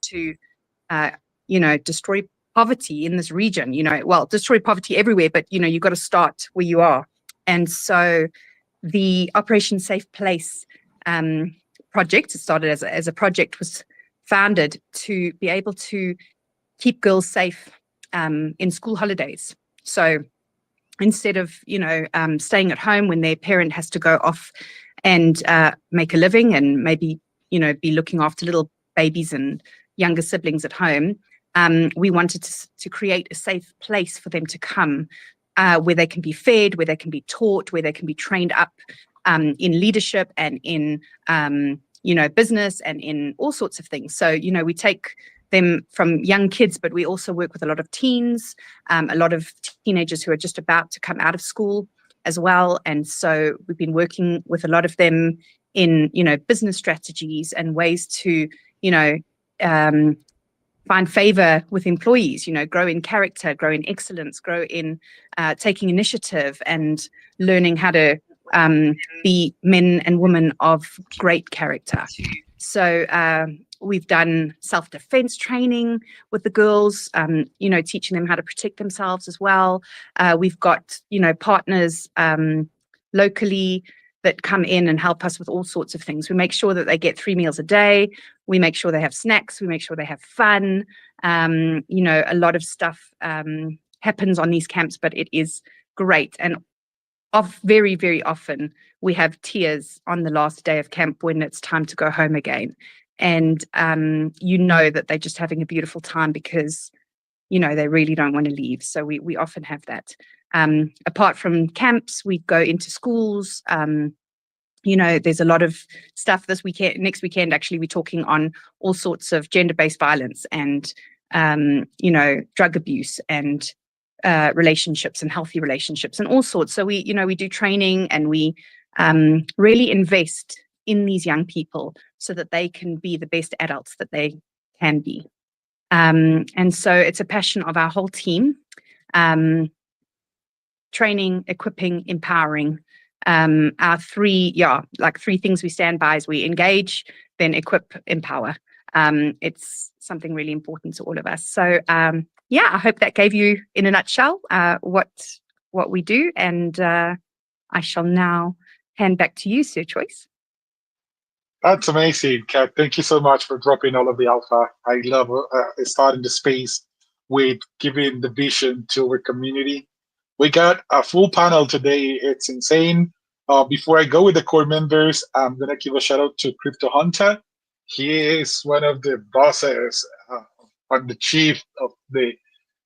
To destroy poverty in this region, destroy poverty everywhere, but you've got to start where you are. And so the Operation Safe Place project, it started as a project, was founded to be able to keep girls safe in school holidays. So instead of staying at home when their parent has to go off and make a living and maybe be looking after little babies and younger siblings at home, we wanted to create a safe place for them to come, where they can be fed, where they can be taught, where they can be trained up in leadership and in business and in all sorts of things. So we take them from young kids, but we also work with a lot of teens, a lot of teenagers who are just about to come out of school as well. And so we've been working with a lot of them in business strategies and ways to find favor with employees, grow in character, grow in excellence, grow in taking initiative and learning how to be men and women of great character. So we've done self-defense training with the girls, teaching them how to protect themselves as well. We've got, partners locally that come in and help us with all sorts of things. We make sure that they get 3 meals a day. We make sure they have snacks. We make sure they have fun. A lot of stuff happens on these camps, but it is great. And very, very often we have tears on the last day of camp when it's time to go home again. And that they're just having a beautiful time because they really don't want to leave. So we often have that. Apart from camps, we go into schools. There's a lot of stuff next weekend, actually, we're talking on all sorts of gender-based violence and, drug abuse and relationships and healthy relationships and all sorts. So we do training and we really invest in these young people so that they can be the best adults that they can be. And so it's a passion of our whole team, training, equipping, empowering. Our three things we stand by is we engage, then equip, empower. It's something really important to all of us. So I hope that gave you in a nutshell what we do. And I shall now hand back to you, Sir Choice. That's amazing, Kat. Thank you so much for dropping all of the alpha. I love starting the space with giving the vision to our community. We got a full panel today. It's insane. Before I go with the core members, I'm going to give a shout out to Crypto Hunter. He is one of the bosses and the chief of the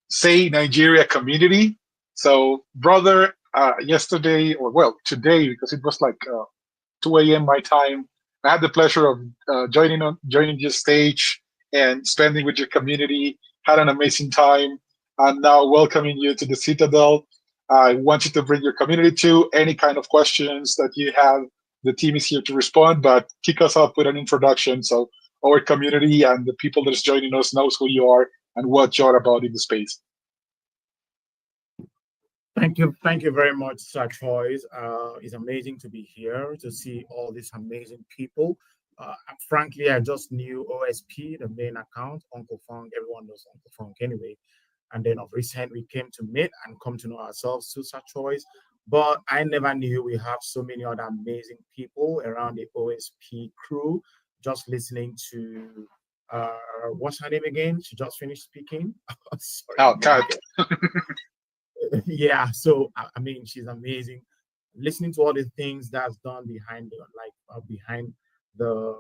Say Nigeria community. So, brother, today, because it was like 2 a.m. my time, I had the pleasure of joining your stage and spending with your community. Had an amazing time. I'm now welcoming you to the Citadel. I want you to bring your community to any kind of questions that you have. The team is here to respond, but kick us off with an introduction so our community and the people that's joining us knows who you are and what you're about in the space. Thank you very much, Sir Choice. It's amazing to be here to see all these amazing people. Frankly, I just knew OSP, the main account, Uncle Funk. Everyone knows Uncle Funk anyway. And then of recent, we came to meet and come to know ourselves to Sir Choice. But I never knew we have so many other amazing people around the OSP crew. Just listening to what's her name again? She just finished speaking. Sorry. Oh, Kat. Yeah, so I mean, she's amazing. Listening to all the things that's done behind behind the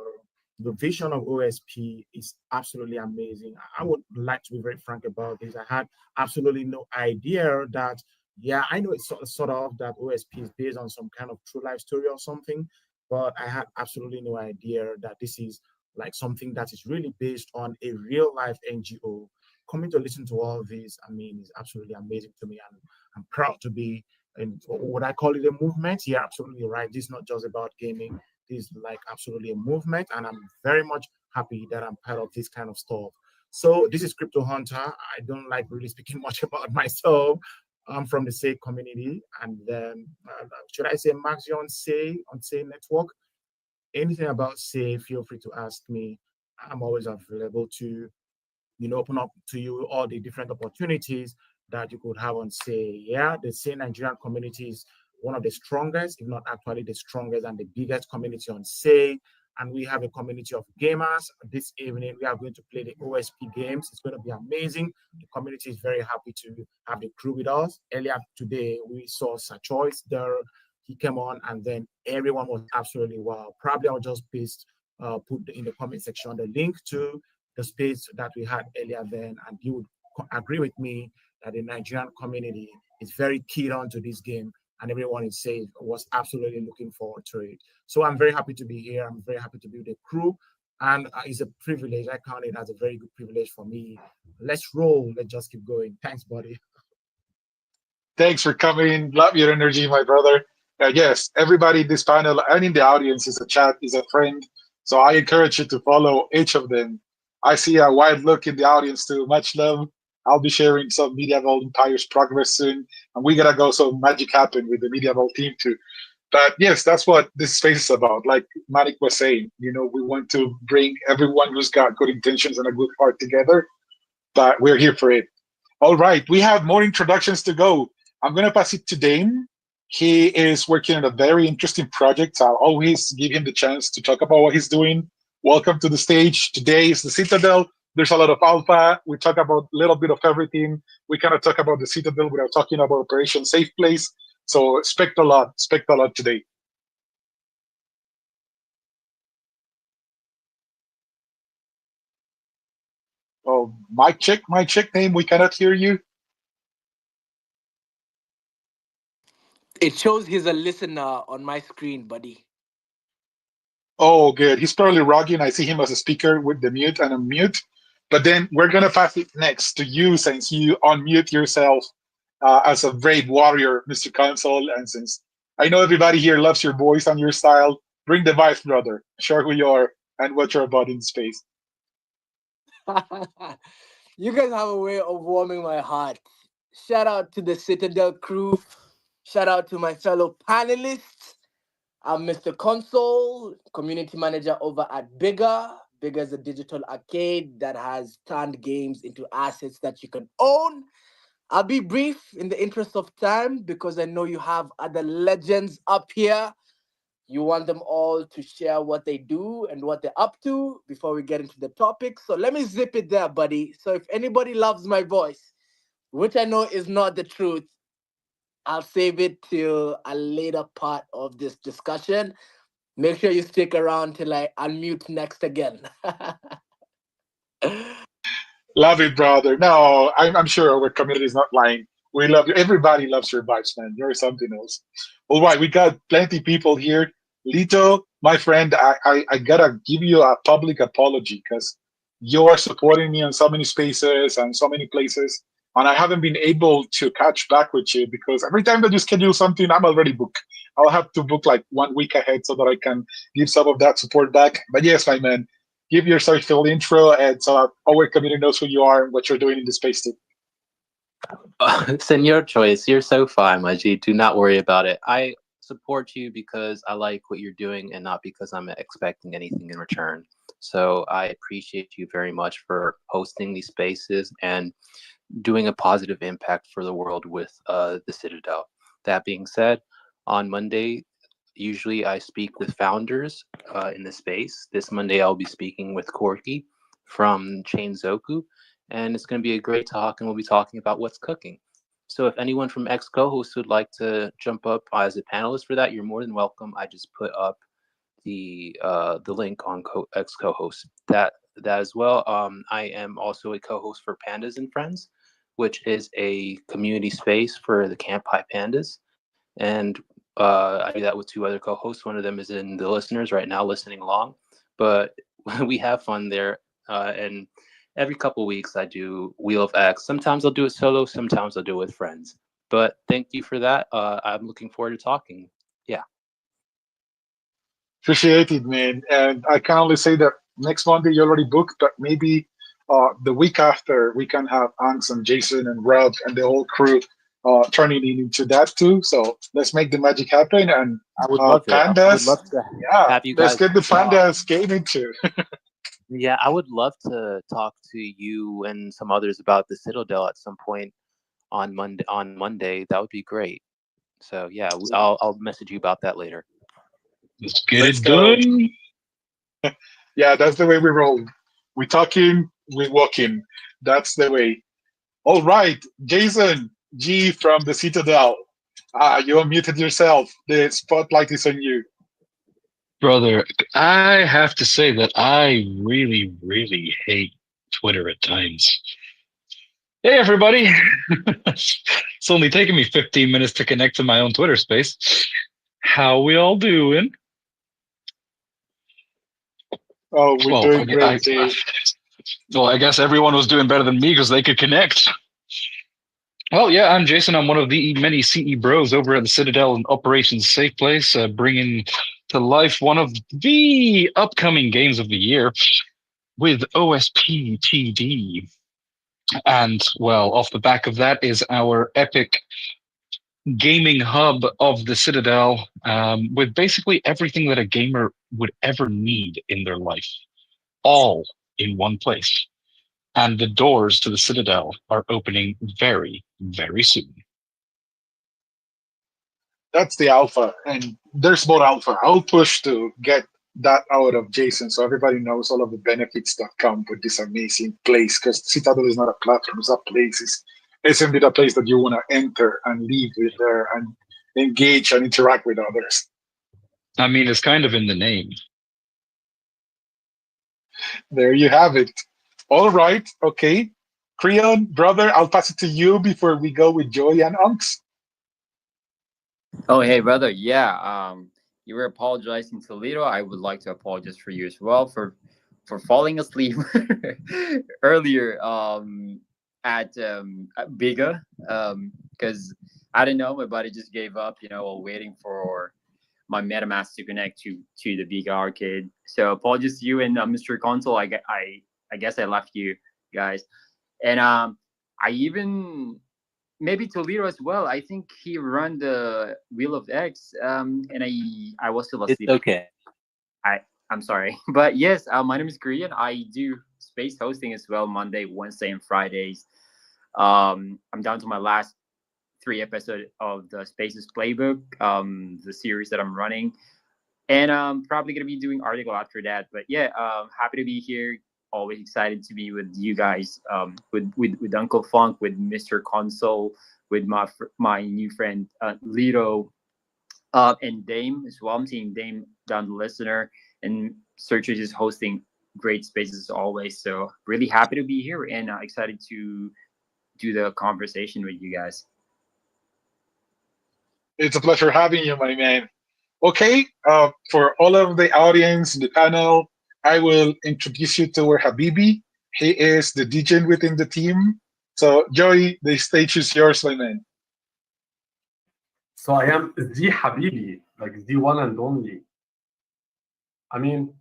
the vision of OSP is absolutely amazing. I would like to be very frank about this. I had absolutely no idea that, yeah, I know it's sort of that OSP is based on some kind of true life story or something, but I had absolutely no idea that this is like something that is really based on a real life NGO. Coming to listen to all this, I mean, is absolutely amazing to me. And I'm proud to be in what I call it a movement. Yeah, absolutely right. This is not just about gaming. This is like absolutely a movement, and I'm very much happy that I'm part of this kind of stuff. So this is Crypto Hunter. I don't like really speaking much about myself. I'm from the Say community, and then should I say Maxi on Say Network? Anything about Say, feel free to ask me. I'm always available to open up to you all the different opportunities that you could have on Say. Yeah, the Say Nigerian community is one of the strongest, if not actually the strongest and the biggest community on Say. And we have a community of gamers. This evening, we are going to play the OSP games. It's going to be amazing. The community is very happy to have the crew with us. Earlier today, we saw Sir Choice there. He came on, and then everyone was absolutely wow. Probably I'll just put in the comment section the link to the space that we had earlier then, and you would agree with me that the Nigerian community is very keyed on to this game, and everyone is saying was absolutely looking forward to it. So I'm very happy to be here. I'm very happy to be with the crew, and it's a privilege. I count it as a very good privilege for me. Let's roll. Let's just keep going. Thanks, buddy. Thanks for coming. Love your energy, my brother. Yes, everybody in this panel and in the audience is a chat, is a friend. So I encourage you to follow each of them. I see a wide look in the audience too. Much love. I'll be sharing some Medieval Empires progress soon. And we gotta go so magic happen with the Medieval team too. But yes, that's what this space is about. Like Manik was saying, we want to bring everyone who's got good intentions and a good heart together. But we're here for it. All right, we have more introductions to go. I'm gonna pass it to Dane. He is working on a very interesting project. I'll always give him the chance to talk about what he's doing. Welcome to the stage. Today is the Citadel. There's a lot of alpha. We talk about a little bit of everything. We kind of talk about the Citadel without talking about Operation Safe Place. So expect a lot today. Oh, mic check, name. We cannot hear you. It shows he's a listener on my screen, buddy. Oh, good. He's probably rocking. I see him as a speaker with the mute and unmute. But then we're going to pass it next to you since you unmute yourself as a brave warrior, Mr. Console. And since I know everybody here loves your voice and your style, bring the vibe, brother. Share who you are and what you're about in space. You guys have a way of warming my heart. Shout out to the Citadel crew. Shout out to my fellow panelists. I'm Mr. Console, community manager over at Bigger. Bigger is a digital arcade that has turned games into assets that you can own. I'll be brief in the interest of time because I know you have other legends up here. You want them all to share what they do and what they're up to before we get into the topic. So let me zip it there, buddy. So if anybody loves my voice, which I know is not the truth, I'll save it till a later part of this discussion. Make sure you stick around till I unmute next again. Love it, brother. No, I'm sure our community is not lying. We love you. Everybody loves your vibes, man. You're something else. All right, we got plenty of people here. Lito, my friend, I gotta give you a public apology because you are supporting me on so many spaces and so many places, and I haven't been able to catch back with you because every time that you schedule something, I'm already booked. I'll have to book like 1 week ahead so that I can give some of that support back. But yes, my man, give yourself a little intro, and so our community knows who you are and what you're doing in the space too. Senor Choice, you're so fine, my G. Do not worry about it. I support you because I like what you're doing and not because I'm expecting anything in return. So I appreciate you very much for hosting these spaces and doing a positive impact for the world with the Citadel. That being said, on Monday, usually I speak with founders in the space. This Monday, I'll be speaking with Corky from Chain Zoku, and it's going to be a great talk, and we'll be talking about what's cooking. So if anyone from X co-hosts would like to jump up as a panelist for that, you're more than welcome. I just put up the link on X co-hosts. That as well. I am also a co-host for Pandas and Friends, which is a community space for the Camp High Pandas, and I do that with two other co-hosts. One of them is in the listeners right now, listening along, but we have fun there. And every couple weeks I do Wheel of X. Sometimes I'll do it solo, sometimes I'll do it with friends. But thank you for that. I'm looking forward to talking. Yeah. Appreciate it, man. And I can only say that next Monday you're already booked, but maybe the week after we can have Angs and Jason and Rob and the whole crew turning into that too. So let's make the magic happen. And I would love Pandas, I would love to have you guys. let's get the Pandas game into. Yeah, I would love to talk to you and some others about the Citadel at some point on Monday. That would be great. So yeah, I'll message you about that later. Let's get Let's it go. done. Yeah, that's the way we roll. We talking, we walking. That's the way. All right, Jason G from the Citadel. You unmuted yourself. The spotlight is on you. Brother, I have to say that I really, really hate Twitter at times. Hey, everybody. It's only taken me 15 minutes to connect to my own Twitter space. How we all doing? Oh, we're doing great, well, I guess everyone was doing better than me because they could connect. Well, yeah, I'm Jason. I'm one of the many CE bros over at the Citadel and Operations Safe Place, bringing to life one of the upcoming games of the year with OSP TD. And, well, off the back of that is our epic gaming hub of the Citadel, with basically everything that a gamer would ever need in their life, all in one place. And the doors to the Citadel are opening very, very soon. That's the alpha, and there's more alpha. I'll push to get that out of Jason so everybody knows all of the benefits that come with this amazing place, because Citadel is not a platform, it's a place. It's indeed a place that you want to enter and live with there and engage and interact with others. I mean, it's kind of in the name. There you have it. All right, okay. Creon, brother, I'll pass it to you before we go with Joy and Unks. Oh, hey, brother. Yeah, you were apologizing to Lito. I would like to apologize for you as well for falling asleep earlier at Biga because I don't know, my body just gave up, while waiting for my MetaMask to connect to the Biga arcade. So apologies to you and Mr. Console. I guess I left you guys, and I even. Maybe Toledo as well. I think he ran the Wheel of X, and I was still asleep. It's okay. I'm sorry, but yes, my name is Korean. I do space hosting as well, Monday, Wednesday, and Fridays. I'm down to my last 3 episodes of the Spaces Playbook, the series that I'm running, and I'm probably gonna be doing article after that. But yeah, happy to be here. Always excited to be with you guys, with Uncle Funk, with Mr. Console, with my new friend Lito, and Dame as well. I'm seeing Dame down the listener, and Searchers is hosting great spaces as always. So really happy to be here and excited to do the conversation with you guys. It's a pleasure having you, my man. Okay, for all of the audience in the panel, I will introduce you to our Habibi. He is the DJ within the team. So, Joey, the stage is yours, my man. So I am the Habibi, like the one and only. I mean,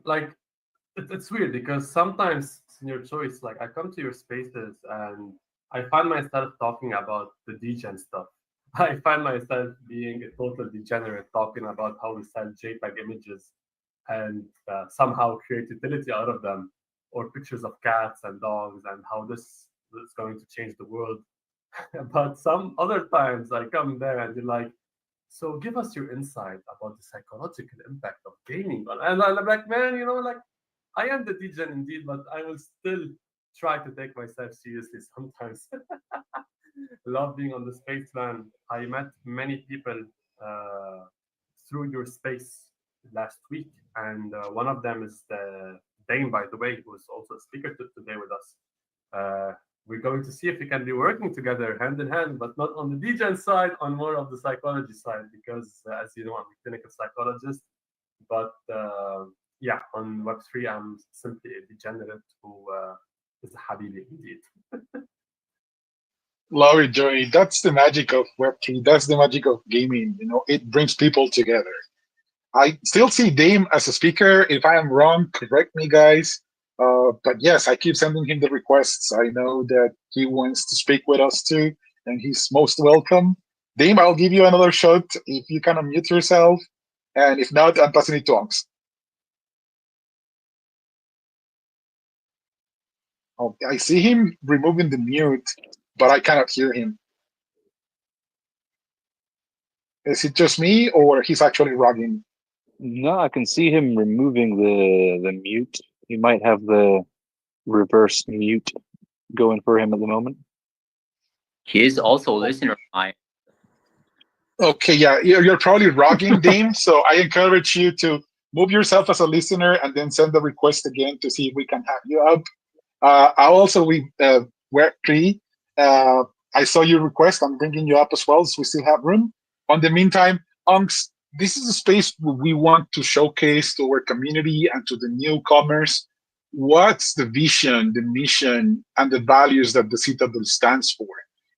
like it's weird because sometimes in your choice, like I come to your spaces and I find myself talking about the degen stuff. I find myself being a total degenerate talking about how we sell JPEG images and somehow create utility out of them, or pictures of cats and dogs, and how this is going to change the world. But some other times I come there and you're like, so give us your insight about the psychological impact of gaming. And I'm like, man, like I am the DJ indeed, but I will still try to take myself seriously sometimes. Love being on the space, man. I met many people through your space last week, and one of them is Dane, by the way, who is also a speaker today with us. We're going to see if we can be working together hand in hand, but not on the DJ side, on more of the psychology side, because as you know, I'm a clinical psychologist. But yeah, on Web3, I'm simply a degenerate who is a Habibi indeed. Love it, Joey. That's the magic of Web3. That's the magic of gaming. It brings people together. I still see Dame as a speaker. If I am wrong, correct me, guys. But yes, I keep sending him the requests. I know that he wants to speak with us too, and he's most welcome. Dame, I'll give you another shot if you can unmute yourself. And if not, I'm passing it to Onks. Oh, I see him removing the mute, but I cannot hear him. Is it just me, or he's actually logging? No, I can see him removing the mute. He might have the reverse mute going for him at the moment. He is also a listener of mine. Okay, yeah, you're probably logging, Dame. So I encourage you to move yourself as a listener and then send the request again to see if we can have you up. I'll also Web3. I saw your request. I'm bringing you up as well, so we still have room. On the meantime, this is a space where we want to showcase to our community and to the newcomers what's the vision, the mission, and the values that the Citadel stands for.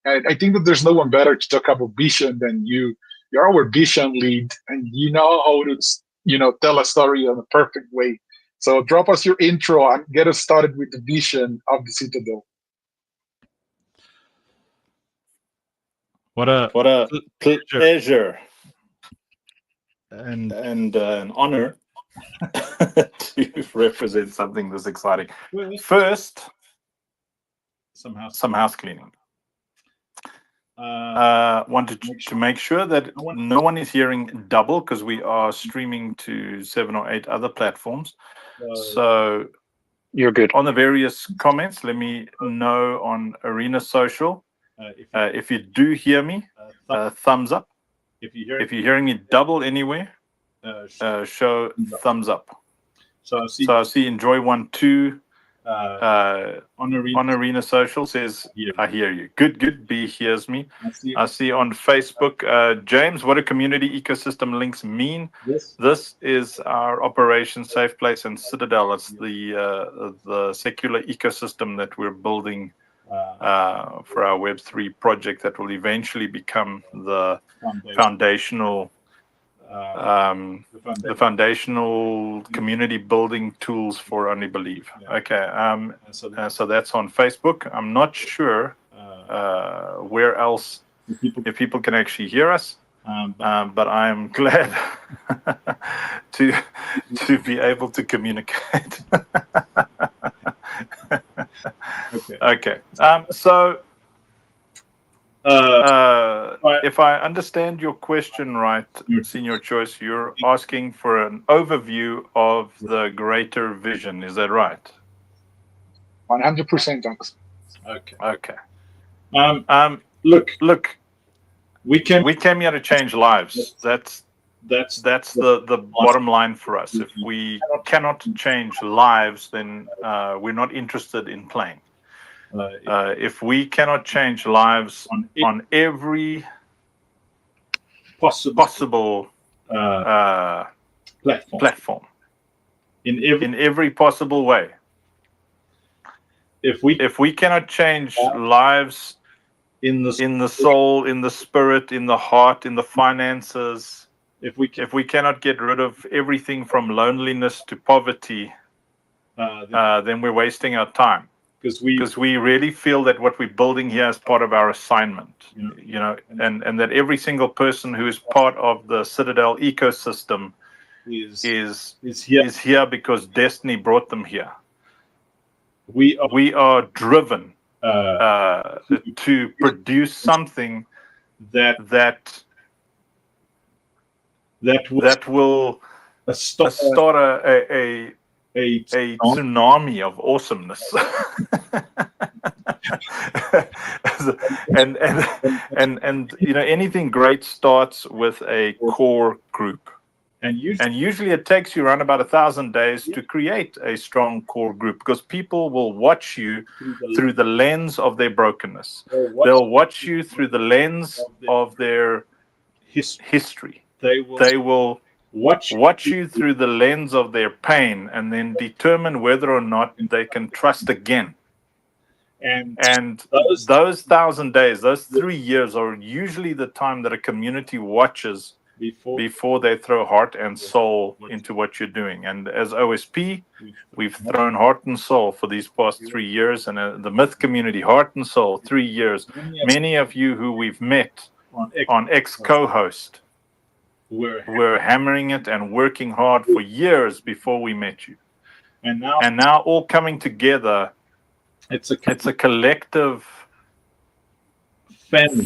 And I think that there's no one better to talk about vision than you. You're our vision lead, and you know how to tell a story in a perfect way. So drop us your intro and get us started with the vision of the Citadel. What a pleasure and an honor to represent something this exciting. First, some house cleaning. Wanted to make sure that no one is hearing double, because we are streaming to 7 or 8 other platforms. So you're good. On the various comments, let me know on Arena Social. If you do hear me, thumbs up. If you're hearing me double anywhere, show thumbs up. So I see Enjoy 1-2 on Arena Social says, I hear you. Good. B hears me. I see on Facebook, James, what do community ecosystem links mean? This is our Operation Safe Place and Citadel. It's the secular ecosystem that we're building for our Web3 project that will eventually become the foundational community building tools for Only Believe. Okay, so that's on Facebook. I'm not sure where else, if people can actually hear us, but I'm glad to be able to communicate. Okay. So if I understand your question right, Senior Choice, you're asking for an overview of the greater vision. Is that right? 100%, thanks. Okay. Look. We came here to change lives. That's the bottom line for us. If we cannot change lives, then we're not interested in playing. If we cannot change lives on every possible platform in every possible way. If we cannot change lives in the soul, in the spirit, in the heart, in the finances, if we cannot get rid of everything from loneliness to poverty, then we're wasting our time. Because we really feel that what we're building here is part of our assignment, and that every single person who is part of the Citadel ecosystem is here because destiny brought them here. We are driven to produce something that will start a tsunami of awesomeness. and anything great starts with a core group. And usually it takes you around about 1,000 days to create a strong core group, because people will watch you through the lens of their brokenness. They'll watch you through the lens of their history. They will watch you through the lens of their pain, and then determine whether or not they can trust again. And those 1,000 days, those 3 years, are usually the time that a community watches before they throw heart and soul into what you're doing. And as OSP, we've thrown heart and soul for these past 3 years, and the Myth community, heart and soul, 3 years. Many of you who we've met on Ex-Co-Host were hammering it and working hard for years before we met you. And now all coming together, it's a collective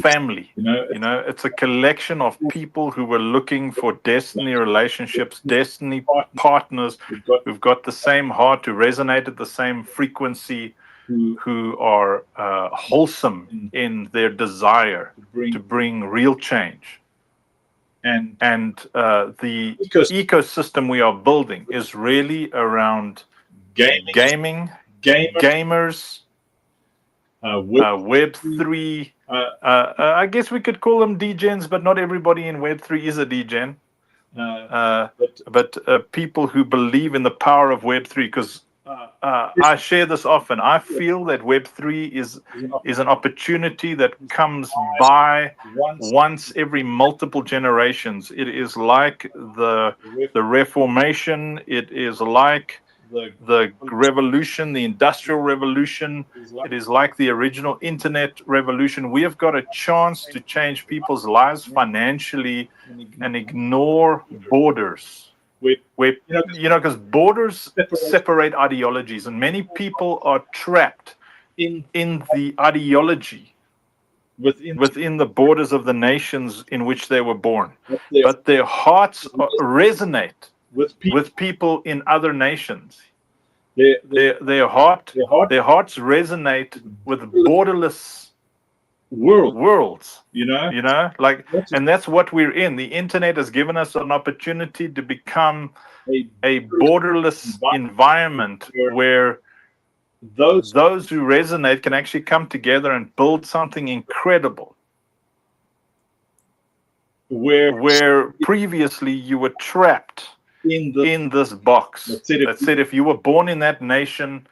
family. It's a collection of people who were looking for destiny relationships, destiny partners who've got the same heart, who resonate at the same frequency, who are wholesome in their desire to bring real change. And the ecosystem we are building is really around gaming, gamers, Web3. I guess we could call them degens, but not everybody in Web3 is a degen. But people who believe in the power of Web3, because I share this often. I feel that Web3 is an opportunity that comes by once every multiple generations. It is like the Reformation. It is like the revolution, the Industrial Revolution. It is like the original internet revolution. We have got a chance to change people's lives financially and ignore borders. Because borders separate ideologies, and many people are trapped in the ideology within the borders of the nations in which they were born. But their hearts resonate with people in other nations. Their hearts resonate with borderless worlds, and that's what we're in. The internet has given us an opportunity to become a borderless environment where those who resonate can actually come together and build something incredible. Where previously you were trapped in this box that said if you were born in that nation,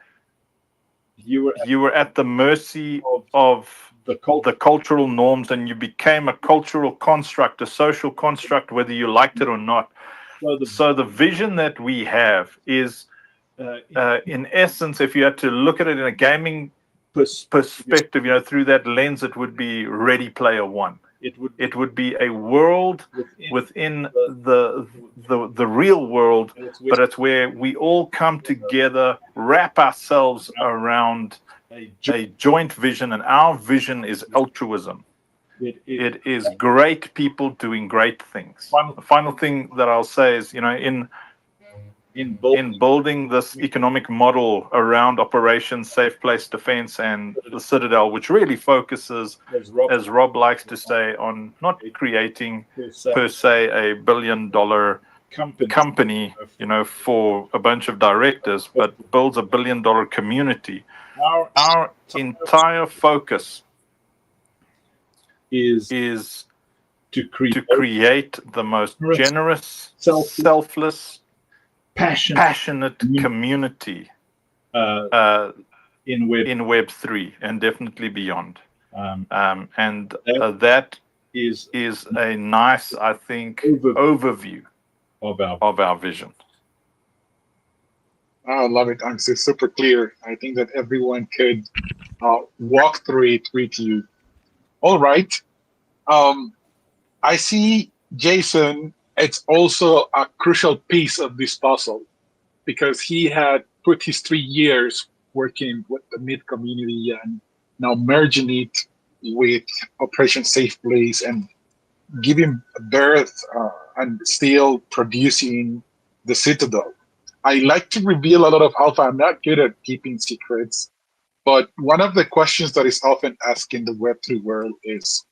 you were at the mercy of the cultural norms, and you became a cultural construct, a social construct, whether you liked it or not. So the vision that we have is, in essence, if you had to look at it in a gaming perspective, through that lens, it would be Ready Player One. It would be a world within the real world, but it's where we all come together, wrap ourselves around a joint vision, and our vision is altruism. It is great people doing great things. The final thing that I'll say is, in building this economic model around Operation Safe Place Defense and the Citadel, which really focuses, as Rob likes to say, on not creating per se a billion-dollar company, for a bunch of directors, but builds a billion-dollar community. Our entire focus is to create the most generous, selfless, passionate community in Web3 and definitely beyond. And that is a nice, I think, overview of our vision. I love it. It's super clear. I think that everyone could walk through it with you. All right. I see, Jason, it's also a crucial piece of this puzzle because he had put his 3 years working with the mid community and now merging it with Operation Safe Place and giving birth and still producing the Citadel. I like to reveal a lot of alpha. I'm not good at keeping secrets, but one of the questions that is often asked in the Web3 world is,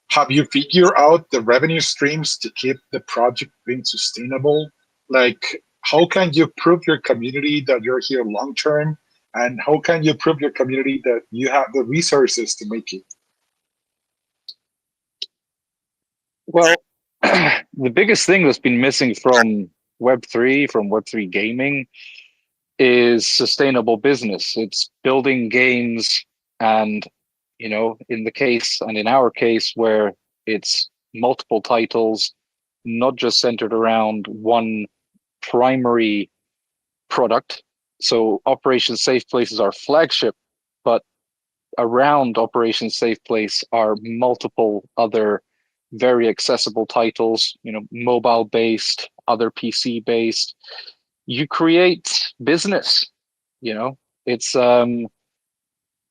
have you figured out the revenue streams to keep the project being sustainable? Like, how can you prove your community that you're here long term? And how can you prove your community that you have the resources to make it? Well, the biggest thing that's been missing from Web3 gaming, is sustainable business. It's building games, and in our case, where it's multiple titles, not just centered around one primary product. So Operation Safe Place is our flagship, but around Operation Safe Place are multiple other very accessible titles, mobile based, other PC based. You create business, it's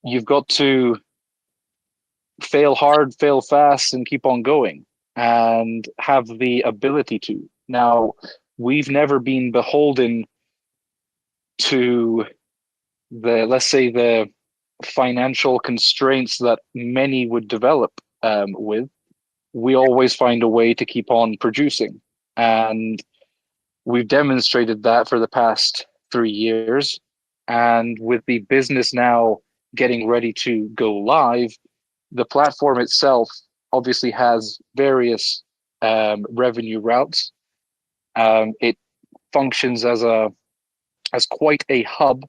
you've got to fail hard, fail fast, and keep on going, and have the ability to. Now, we've never been beholden to let's say, the financial constraints that many would develop with. We always find a way to keep on producing, and we've demonstrated that for the past 3 years. And with the business now getting ready to go live, the platform itself obviously has various revenue routes. It functions as quite a hub.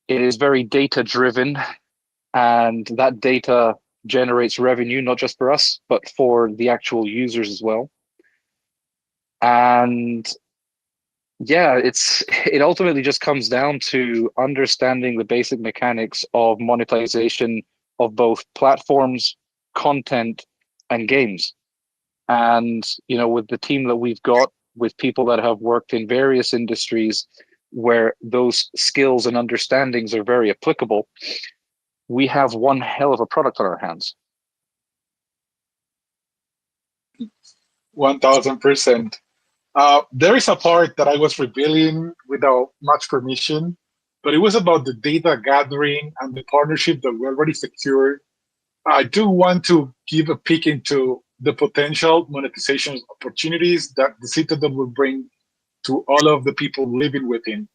It is very data driven, and that data generates revenue, not just for us, but for the actual users as well. And yeah, it ultimately just comes down to understanding the basic mechanics of monetization of both platforms, content, and games. And with the team that we've got, with people that have worked in various industries where those skills and understandings are very applicable, we have one hell of a product on our hands. 1000%. There is a part that I was revealing without much permission, but it was about the data gathering and the partnership that we already secured. I do want to give a peek into the potential monetization opportunities that the Citadel will bring to all of the people living within.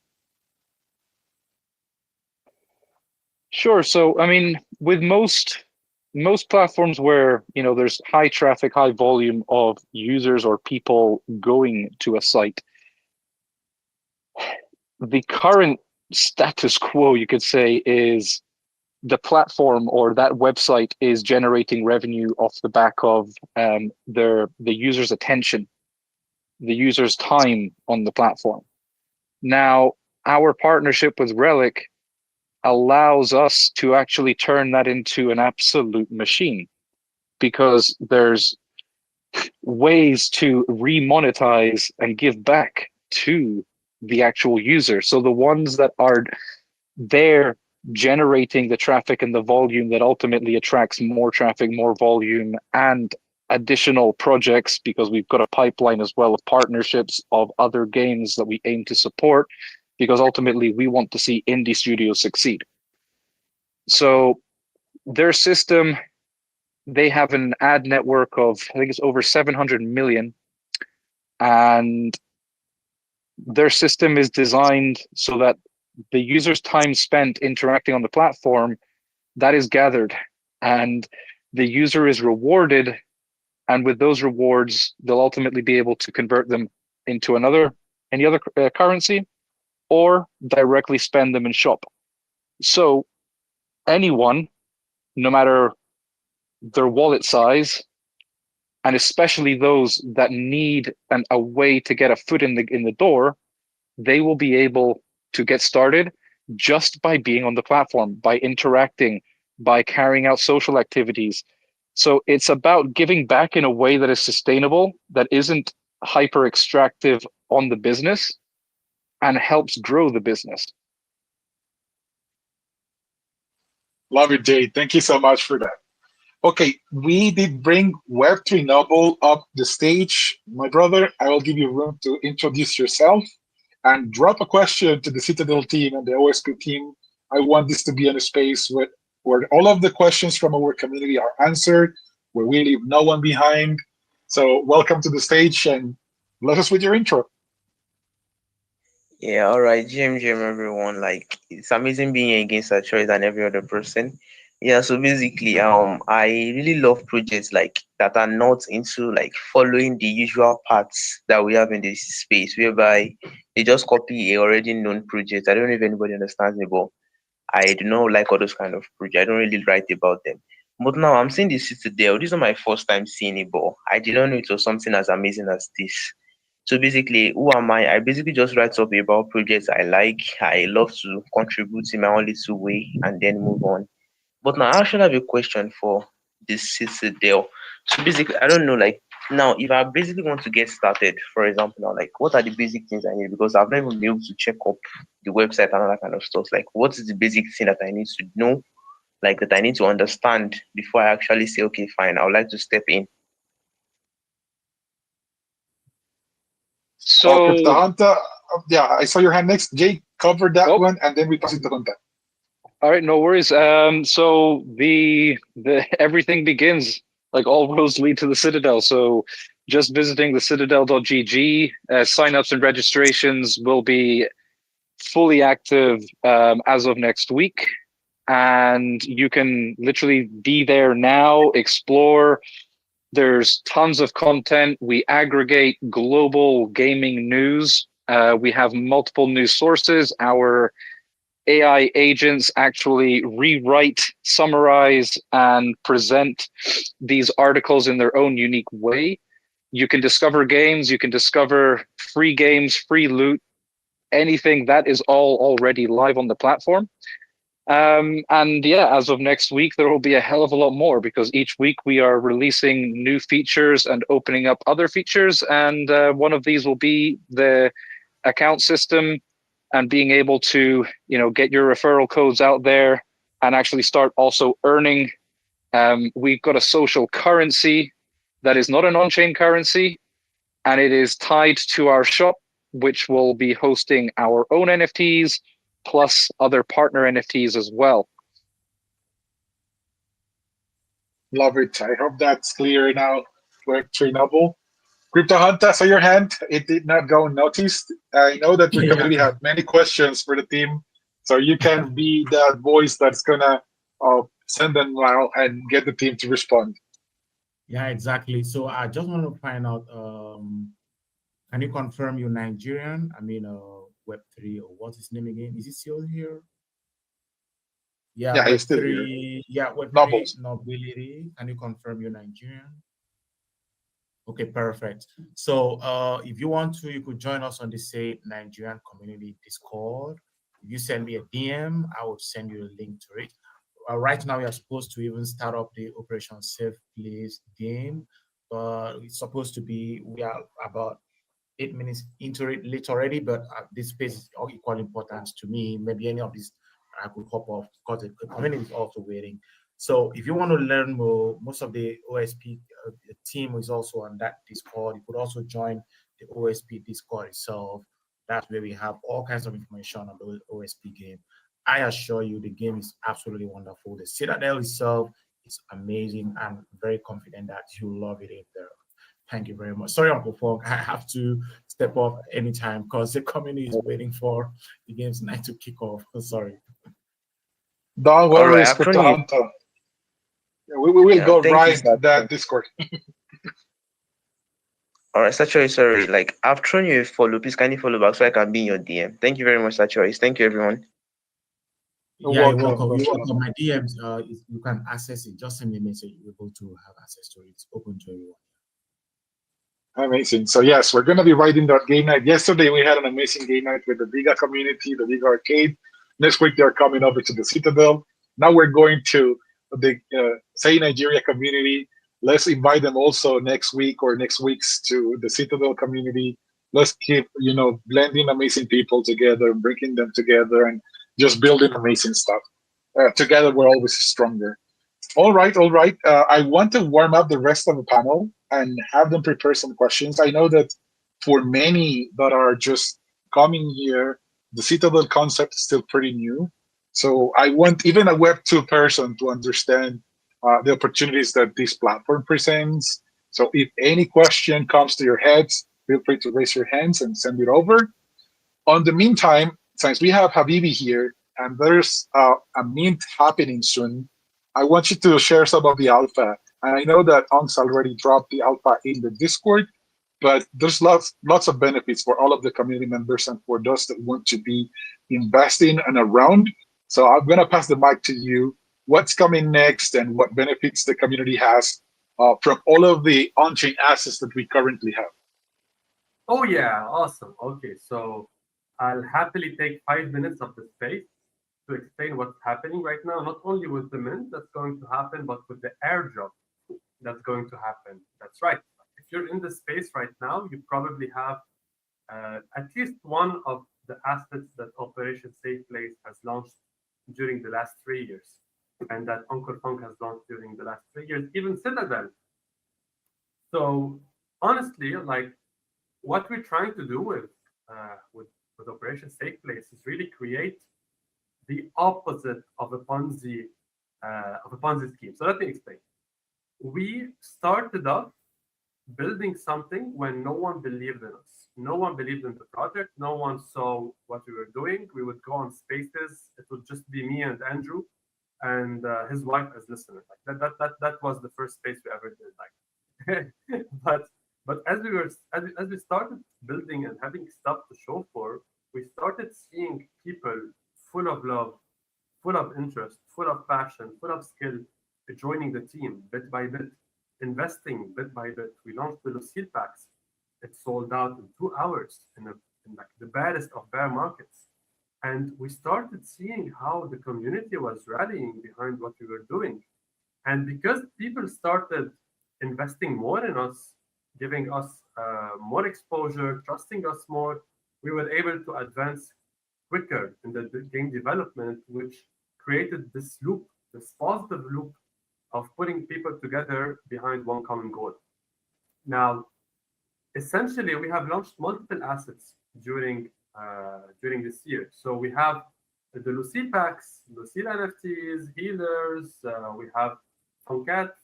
Sure. So, with most platforms where there's high traffic, high volume of users or people going to a site, the current status quo, you could say, is the platform or that website is generating revenue off the back of the user's attention, the user's time on the platform. Now, our partnership with Relic allows us to actually turn that into an absolute machine, because there's ways to remonetize and give back to the actual user. So the ones that are there generating the traffic and the volume that ultimately attracts more traffic, more volume, and additional projects, because we've got a pipeline as well of partnerships of other games that we aim to support, because ultimately we want to see indie studios succeed. So their system, they have an ad network of, I think it's over 700 million. And their system is designed so that the user's time spent interacting on the platform, that is gathered, and the user is rewarded and with those rewards, they'll ultimately be able to convert them into any other currency, or directly spend them in shop. So anyone, no matter their wallet size, and especially those that need a way to get a foot in the door, they will be able to get started just by being on the platform, by interacting, by carrying out social activities. So it's about giving back in a way that is sustainable, that isn't hyper extractive on the business, and helps grow the business. Love it, Jade. Thank you so much for that. Okay, we did bring Web3 Noble up the stage. My brother, I will give you room to introduce yourself and drop a question to the Citadel team and the OSP team. I want this to be in a space where all of the questions from our community are answered, where we leave no one behind. So welcome to the stage, and let us with your intro. Yeah, all right, GM, everyone. Like, it's amazing being against a choice and every other person. Yeah, so basically, I really love projects like that are not into like following the usual paths that we have in this space, whereby they just copy a already known project. I don't know if anybody understands me, but I do not like all those kind of projects. I don't really write about them. But now I'm seeing the Citadel. This is my first time seeing it, but I did not know it was something as amazing as this. So basically, who am I? I basically just write up about projects I like. I love to contribute in my own little way and then move on. But now I actually have a question for this Citadel. So basically, I don't know, like now, if I basically want to get started, for example, now, like what are the basic things I need? Because I've never been able to check up the website and all that kind of stuff. Like, what is the basic thing that I need to know, like that I need to understand before I actually say, okay, fine, I would like to step in. So, the Hunter, yeah, I saw your hand next. Jake, cover that one, and then we pass it to Hunter. All right, no worries. So the everything begins, like all roads lead to the Citadel. So just visiting the citadel.gg, signups and registrations will be fully active as of next week. And you can literally be there now, explore. There's tons of content. We aggregate global gaming news. We have multiple news sources. Our AI agents actually rewrite, summarize, and present these articles in their own unique way. You can discover games, you can discover free games, free loot, anything that is all already live on the platform. And yeah, as of next week, there will be a hell of a lot more, because each week we are releasing new features and opening up other features. And one of these will be the account system, and being able to, get your referral codes out there and actually start also earning. We've got a social currency that is not an on-chain currency, and it is tied to our shop, which will be hosting our own NFTs plus other partner NFTs as well. Love it. I hope that's clear now. Web3 Noble. Crypto Hunter, so your hand, it did not go unnoticed. I know that the community have many questions for the team, so you can be that voice that's gonna send them out and get the team to respond. Yeah, exactly. So I just want to find out, can you confirm you're Nigerian? I mean, Web3, or what's his name again? Is he still here? Yeah, he's still here. Web3, yeah, Web3 Nobles. Nobility. Can you confirm you're Nigerian? Okay, perfect. So if you want to, you could join us on the Say Nigerian Community Discord. If you send me a DM, I will send you a link to it. Right now, we are supposed to even start up the Operation Safe Place game, but it's supposed to be, we are about 8 minutes into it late already, but this space is equally important to me. Maybe any of these I could hop off because the community is also waiting. So if you want to learn more, most of the OSP team is also on that Discord. You could also join the OSP Discord itself. That's where we have all kinds of information on the OSP game. I assure you the game is absolutely wonderful. The Citadel itself is amazing. I'm very confident that you'll love it in there. Thank you very much. Sorry, Uncle Fog, I have to step off anytime because the community is waiting for the game's night to kick off. Sorry. Don't worry, Crypto Hunter. We will go right that Discord. All right, Sachoice, sorry. Like, I've thrown you a follow. Please, can you follow back so I can be in your DM? Thank you very much, Sachoice. Thank you, everyone. You're You're welcome. welcome. You're welcome. My DMs, you can access it. Just send me a message. You're able to have access to it. It's open to everyone. Amazing. So yes, we're going to be writing that game night. Yesterday we had an amazing game night with the Liga community, the Liga Arcade. Next week they're coming over to the Citadel. Now we're going to the Say Nigeria community. Let's invite them also next week or next weeks to the Citadel community. Let's keep blending amazing people together, bringing them together, and just building amazing stuff. Together we're always stronger. All right, all right. I want to warm up the rest of the panel and have them prepare some questions. I know that for many that are just coming here, the Citadel concept is still pretty new. So I want even a Web2 person to understand the opportunities that this platform presents. So if any question comes to your heads, feel free to raise your hands and send it over. On the meantime, since we have Habibi here and there's a mint happening soon, I want you to share some of the alpha. And I know that Onks already dropped the alpha in the Discord, but there's lots of benefits for all of the community members and for those that want to be investing and around. So I'm going to pass the mic to you. What's coming next and what benefits the community has from all of the on-chain assets that we currently have? Oh yeah, awesome. Okay, so I'll happily take 5 minutes of the space to explain what's happening right now, not only with the mint that's going to happen, but with the airdrop that's going to happen. That's right. If you're in the space right now, you probably have at least one of the assets that Operation Safe Place has launched during the last 3 years, and that Uncle Funk has launched during the last 3 years, even Citadel. So honestly, like what we're trying to do with Operation Safe Place is really create the opposite of a Ponzi scheme. So let me explain. We started off building something when no one believed in us. No one believed in the project. No one saw what we were doing. We would go on spaces. It would just be me and Andrew and his wife as listeners. Like that was the first space we ever did. Like, but as we started building and having stuff to show for, we started seeing people full of love, full of interest, full of passion, full of skill, joining the team bit by bit, investing bit by bit. We launched the Lucille packs. It sold out in 2 hours in like the baddest of bear markets. And we started seeing how the community was rallying behind what we were doing. And because people started investing more in us, giving us more exposure, trusting us more, we were able to advance quicker in the game development, which created this loop, this positive loop of putting people together behind one common goal. Now, essentially, we have launched multiple assets during this year. So we have the Lucille packs, Lucille NFTs, healers, we have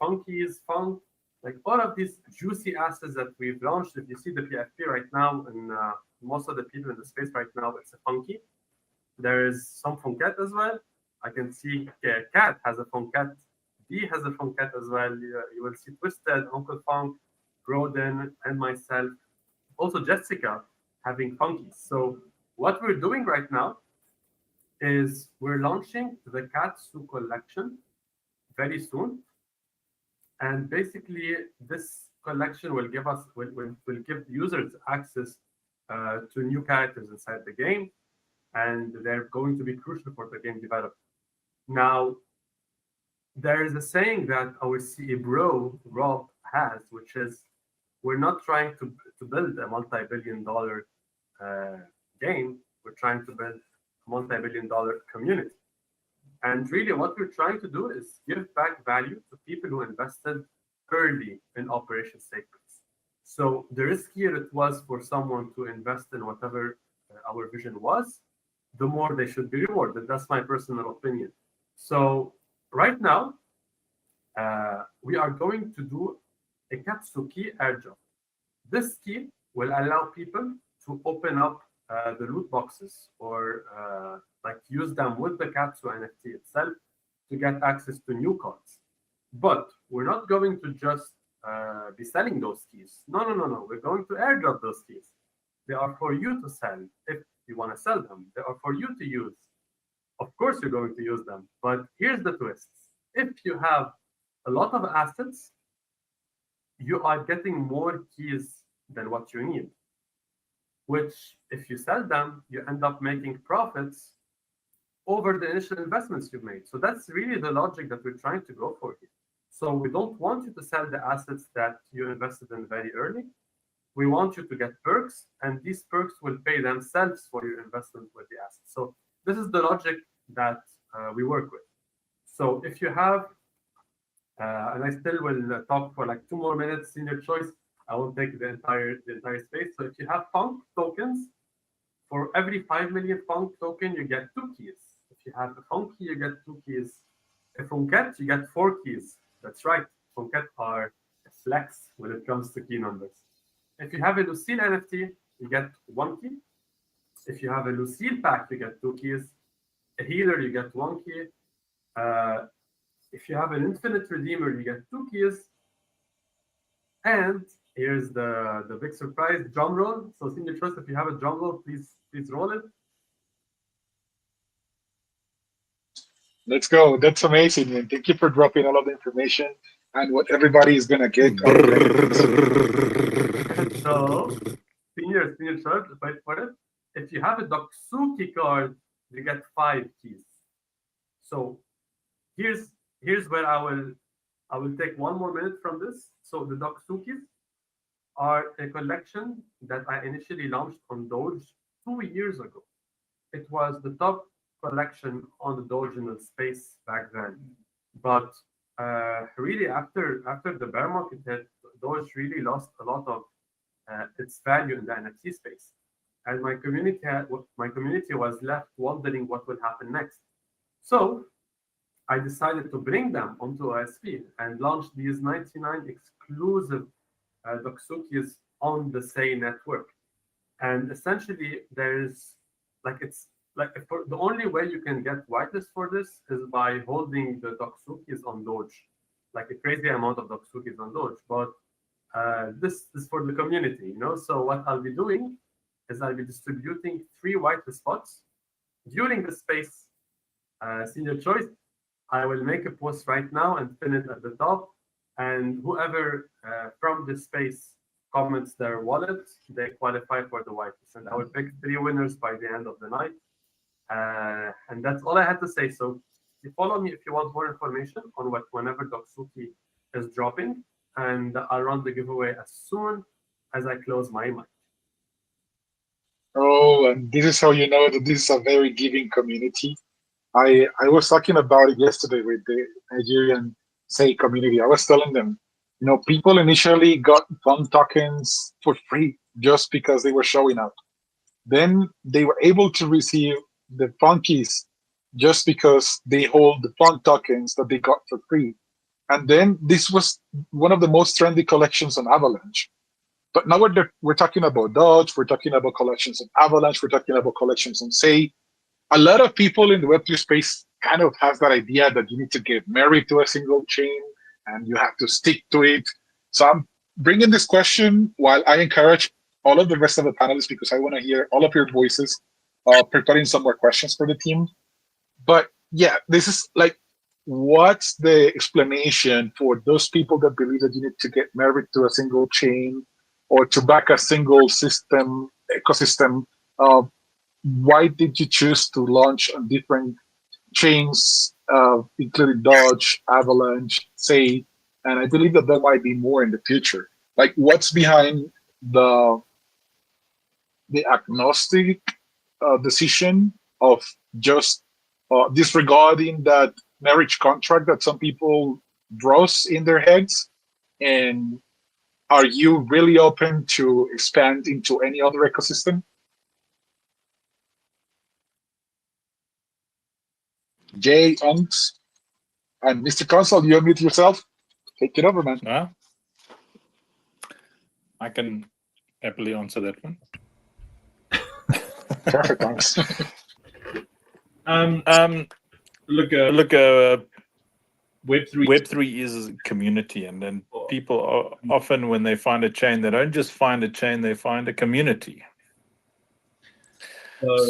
Funkies, Funk, like all of these juicy assets that we've launched. If you see the PFP right now, and most of the people in the space right now, it's a Funky. There is some Funket as well. I can see Cat has a Funket. D has a Funket as well. You will see Twisted, Uncle Funk, Broden, and myself. Also Jessica having Funkies. So what we're doing right now is we're launching the Katsu collection very soon. And basically, this collection will give users access to new characters inside the game, and they're going to be crucial for the game development. Now, there is a saying that our CEO bro Rob has, which is, we're not trying to build a multi-billion-dollar game. We're trying to build a multi-billion-dollar community. And really, what we're trying to do is give back value to people who invested early in Operation Safe Place. So the riskier it was for someone to invest in whatever our vision was, the more they should be rewarded. That's my personal opinion. So right now, we are going to do a Katsu key airdrop. This key will allow people to open up the loot boxes or like use them with the Katsu NFT itself to get access to new cards. But we're not going to just be selling those keys. No. We're going to airdrop those keys. They are for you to sell if you want to sell them. They are for you to use. Of course, you're going to use them. But here's the twist. If you have a lot of assets, you are getting more keys than what you need, which if you sell them, you end up making profits over the initial investments you've made. So that's really the logic that we're trying to go for here. So we don't want you to sell the assets that you invested in very early. We want you to get perks, and these perks will pay themselves for your investment with the assets. So this is the logic that we work with. So if you have, and I still will talk for like 2 more minutes in your choice, I won't take the entire space. So if you have funk tokens, for every 5 million funk token, you get 2 keys. If you have a funk key, you get 2 keys. A funket, you get 4 keys. That's right. Funket are a flex when it comes to key numbers. If you have a Lucille NFT, you get 1 key. If you have a Lucille pack, you get 2 keys. A healer, you get 1 key. If you have an infinite redeemer, you get 2 keys. And here's the big surprise, drum roll. So Senior Trust, if you have a drum roll, please roll it. Let's go. That's amazing. And thank you for dropping all of the information and what everybody is going to get. So, Senior Trust, wait for it. If you have a Doksuki card, you get 5 keys. So here's where I will take 1 more minute from this. So the Doksukis are a collection that I initially launched on Doge 2 years ago. It was the top collection on the Dogeable space back then. But really after the bear market hit, Doge really lost a lot of its value in the NFT space. And my community was left wondering what would happen next. So I decided to bring them onto OSP and launch these 99 exclusive Doksukis on the Say network. And essentially, there's the only way you can get whitelist for this is by holding the Doksukis on Doge, like a crazy amount of Doksukis on Doge. But this is for the community, you know. So what I'll be doing is I'll be distributing 3 whitelist spots during the space. Senior Choice, I will make a post right now and pin it at the top. And whoever from this space comments their wallet, they qualify for the whitelist. And I will pick 3 winners by the end of the night. And that's all I had to say. So you follow me if you want more information on whenever Doksuki is dropping. And I'll run the giveaway as soon as I close my mic. Oh, and this is how you know that this is a very giving community. I was talking about it yesterday with the Nigerian Say community. I was telling them, you know, people initially got fund tokens for free just because they were showing up. Then they were able to receive the funkies just because they hold the fund tokens that they got for free. And then this was one of the most trendy collections on Avalanche. But now we're talking about Dodge, we're talking about collections on Avalanche, we're talking about collections on Say. A lot of people in the Web3 space kind of have that idea that you need to get married to a single chain and you have to stick to it. So I'm bringing this question while I encourage all of the rest of the panelists, because I want to hear all of your voices, preparing some more questions for the team. But yeah, this is like, what's the explanation for those people that believe that you need to get married to a single chain or to back a single system, ecosystem? Why did you choose to launch on different chains, including Dodge, Avalanche, Say, and I believe that there might be more in the future? Like, what's behind the agnostic decision of just disregarding that marriage contract that some people draws in their heads? And are you really open to expand into any other ecosystem? Jay, Unks, and Mr. Consul, you unmute yourself. Take it over, man. Yeah. I can happily answer that one. Perfect, thanks. Look, Web3 is a community, and then people often, when they find a chain, they don't just find a chain; they find a community.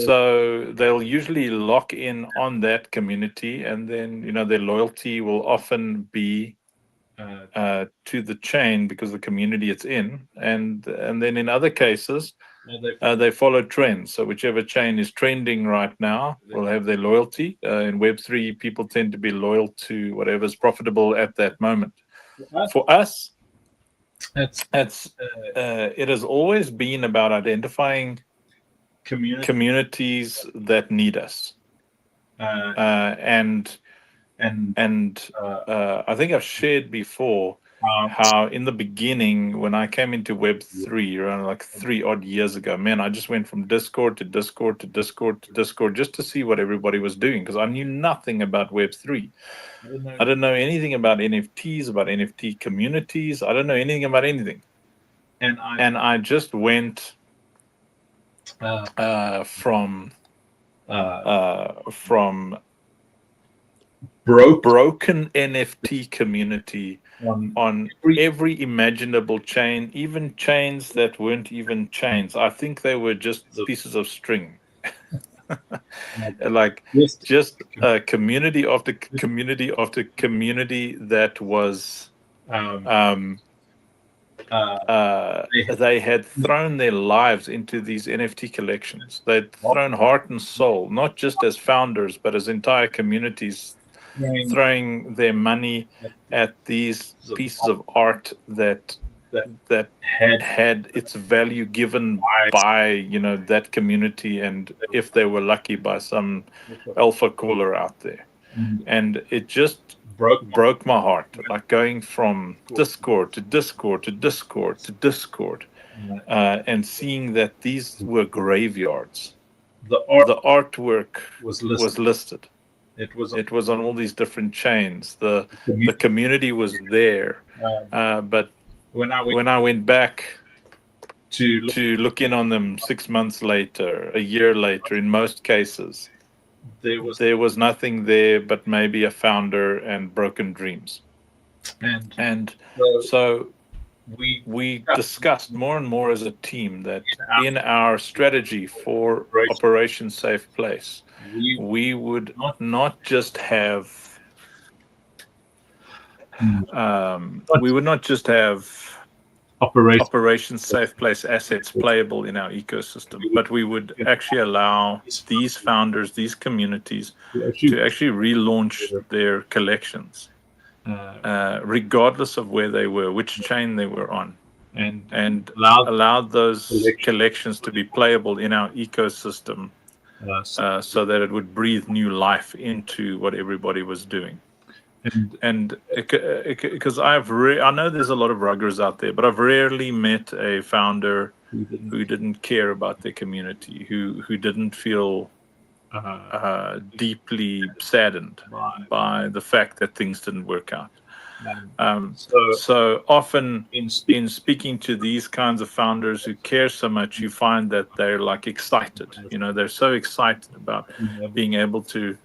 So they'll usually lock in on that community, and then their loyalty will often be to the chain because the community it's in, and then in other cases they follow trends. So whichever chain is trending right now will have their loyalty. In Web3, people tend to be loyal to whatever's profitable at that moment. For us, it has always been about identifying communities that need us, and I think I've shared before how in the beginning, when I came into Web3 around like 3 odd years ago, man, I just went from Discord to Discord to Discord to Discord just to see what everybody was doing, because I knew nothing about Web3. I didn't know anything about NFTs, about NFT communities. I don't know anything about anything. And I just went from broken NFT community on every imaginable chain, even chains that weren't even chains. I think they were just pieces of string. Like just community after community after community that was they had thrown their lives into these NFT collections. They'd thrown heart and soul, not just as founders, but as entire communities, throwing their money at these pieces of art that had its value given by that community, and if they were lucky, by some alpha caller out there. And it just broke my heart, like going from Discord to Discord to Discord to Discord, and seeing that these were graveyards. The artwork was listed. It was on all these different chains. The community was there, but when I went back to look in on them 6 months later, a year later, in most cases, there was nothing there but maybe a founder and broken dreams. And so we discussed more and more as a team that in our strategy for Operation Safe Place, we would not just have Operation Safe Place assets playable in our ecosystem, but we would actually allow these founders, these communities, to actually relaunch their collections, regardless of where they were, which chain they were on, and allowed those collections to be playable in our ecosystem, so that it would breathe new life into what everybody was doing. And because I know there's a lot of ruggers out there, but I've rarely met a founder who didn't care about their community, who didn't feel deeply saddened by the fact that things didn't work out. So often in speaking to these kinds of founders who care so much, you find that they're like excited. They're so excited about being able to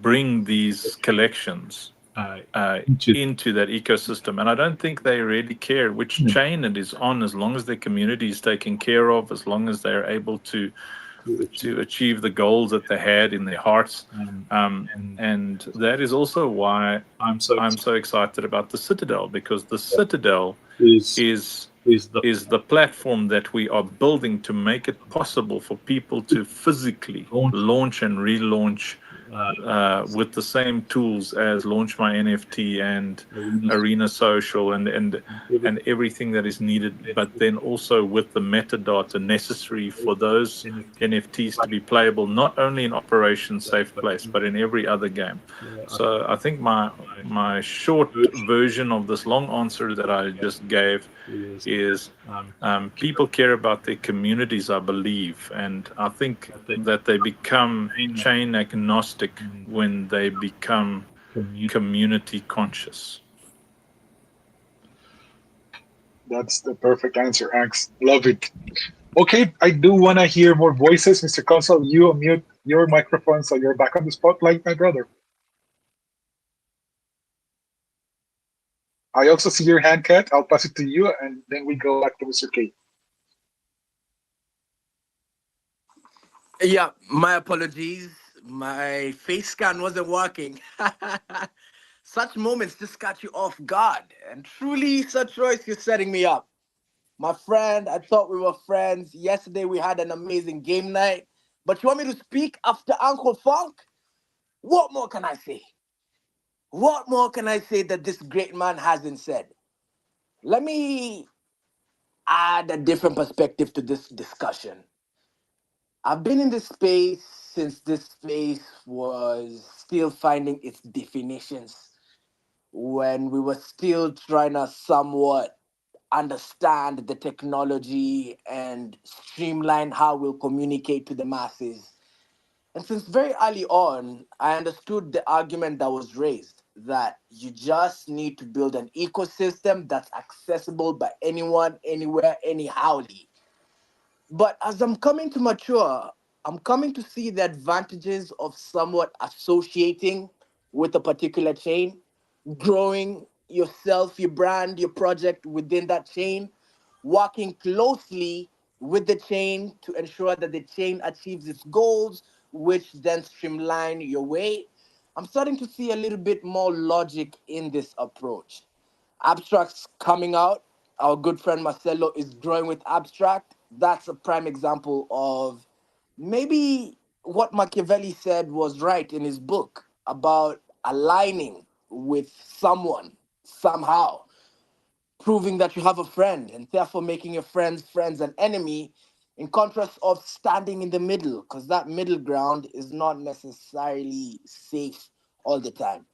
bring these collections into that ecosystem. And I don't think they really care which chain it is on, as long as their community is taken care of, as long as they're able to achieve the goals that they had in their hearts. And that is also why I'm so excited about the Citadel, because the Citadel is the platform that we are building to make it possible for people to physically launch and relaunch with the same tools as Launch My NFT and Arena Social and everything that is needed, but then also with the metadata necessary for those NFTs to be playable not only in Operation Safe Place but in every other game. So I think my short version of this long answer that I just gave is people care about their communities, I believe, and I think that they become chain agnostic when they become community conscious. That's the perfect answer, Ax. Love it. Okay, I do want to hear more voices. Mr. Consul, you unmute your microphone so you're back on the spotlight, my brother. I also see your hand, Kat. I'll pass it to you, and then we go back to Mr. K. Yeah, my apologies. My face scan wasn't working. Such moments just catch you off guard. And truly, such choice, you're setting me up. My friend, I thought we were friends. Yesterday we had an amazing game night. But you want me to speak after Uncle Funk? What more can I say? What more can I say that this great man hasn't said? Let me add a different perspective to this discussion. I've been in this space since this space was still finding its definitions, when we were still trying to somewhat understand the technology and streamline how we'll communicate to the masses. And since very early on, I understood the argument that was raised that you just need to build an ecosystem that's accessible by anyone, anywhere, anyhowly. But as I'm coming to mature, I'm coming to see the advantages of somewhat associating with a particular chain, growing yourself, your brand, your project within that chain, working closely with the chain to ensure that the chain achieves its goals, which then streamline your way. I'm starting to see a little bit more logic in this approach. Abstract's coming out. Our good friend Marcelo is growing with Abstract. That's a prime example of maybe what Machiavelli said was right in his book about aligning with someone somehow, proving that you have a friend and therefore making your friends an enemy, in contrast of standing in the middle, because that middle ground is not necessarily safe all the time.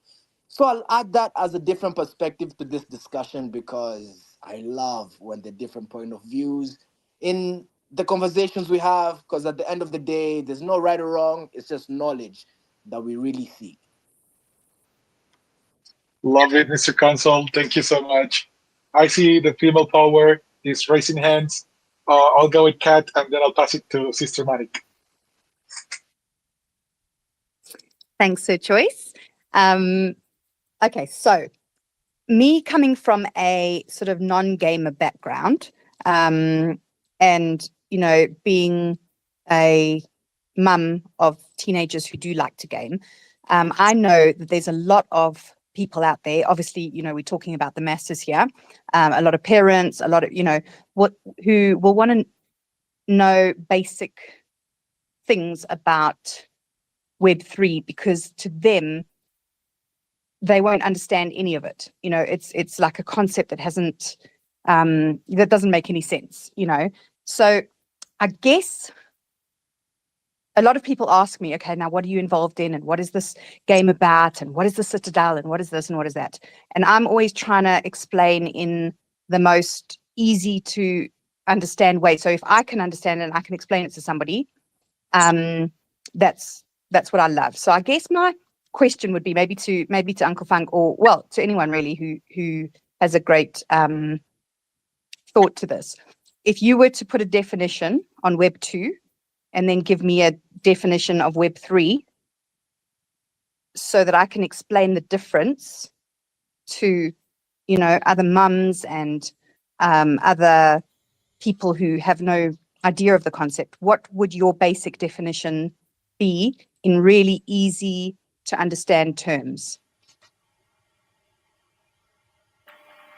So I'll add that as a different perspective to this discussion, because I love when the different point of views in the conversations we have, because at the end of the day, there's no right or wrong. It's just knowledge that we really seek. Love it, Mr. Console. Thank you so much. I see the female power is raising hands. I'll go with Kat, and then I'll pass it to Sister Manik. Thanks, Sir Choice. Okay, so me coming from a sort of non-gamer background, and being a mum of teenagers who do like to game, I know that there's a lot of people out there. Obviously, we're talking about the masses here. A lot of parents, a lot of who will want to know basic things about Web3, because to them, they won't understand any of it. It's like a concept that hasn't, that doesn't make any sense, So I guess a lot of people ask me, okay, now what are you involved in? And what is this game about? And what is the Citadel? And what is this? And what is that? And I'm always trying to explain in the most easy to understand way. So if I can understand it and I can explain it to somebody, that's what I love. So I guess my question would be maybe to Uncle Funk, or to anyone really who has a great thought to this. If you were to put a definition on Web 2 and then give me a definition of Web 3, so that I can explain the difference to other mums and other people who have no idea of the concept, what would your basic definition be in really easy to understand terms?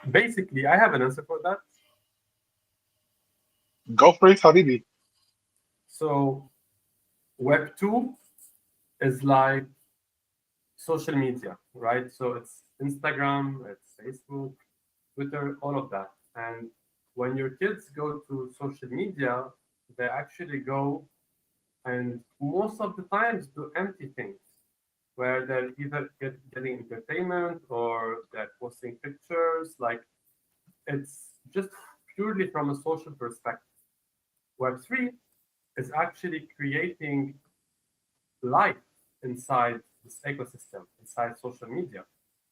Basically, I have an answer for that. Go for it, Habibi. So, Web 2 is like social media, right? So it's Instagram, it's Facebook, Twitter, all of that. And when your kids go to social media, they actually go and most of the times do empty things, where they're either getting entertainment or they're posting pictures. Like, it's just purely from a social perspective. Web3 is actually creating life inside this ecosystem, inside social media,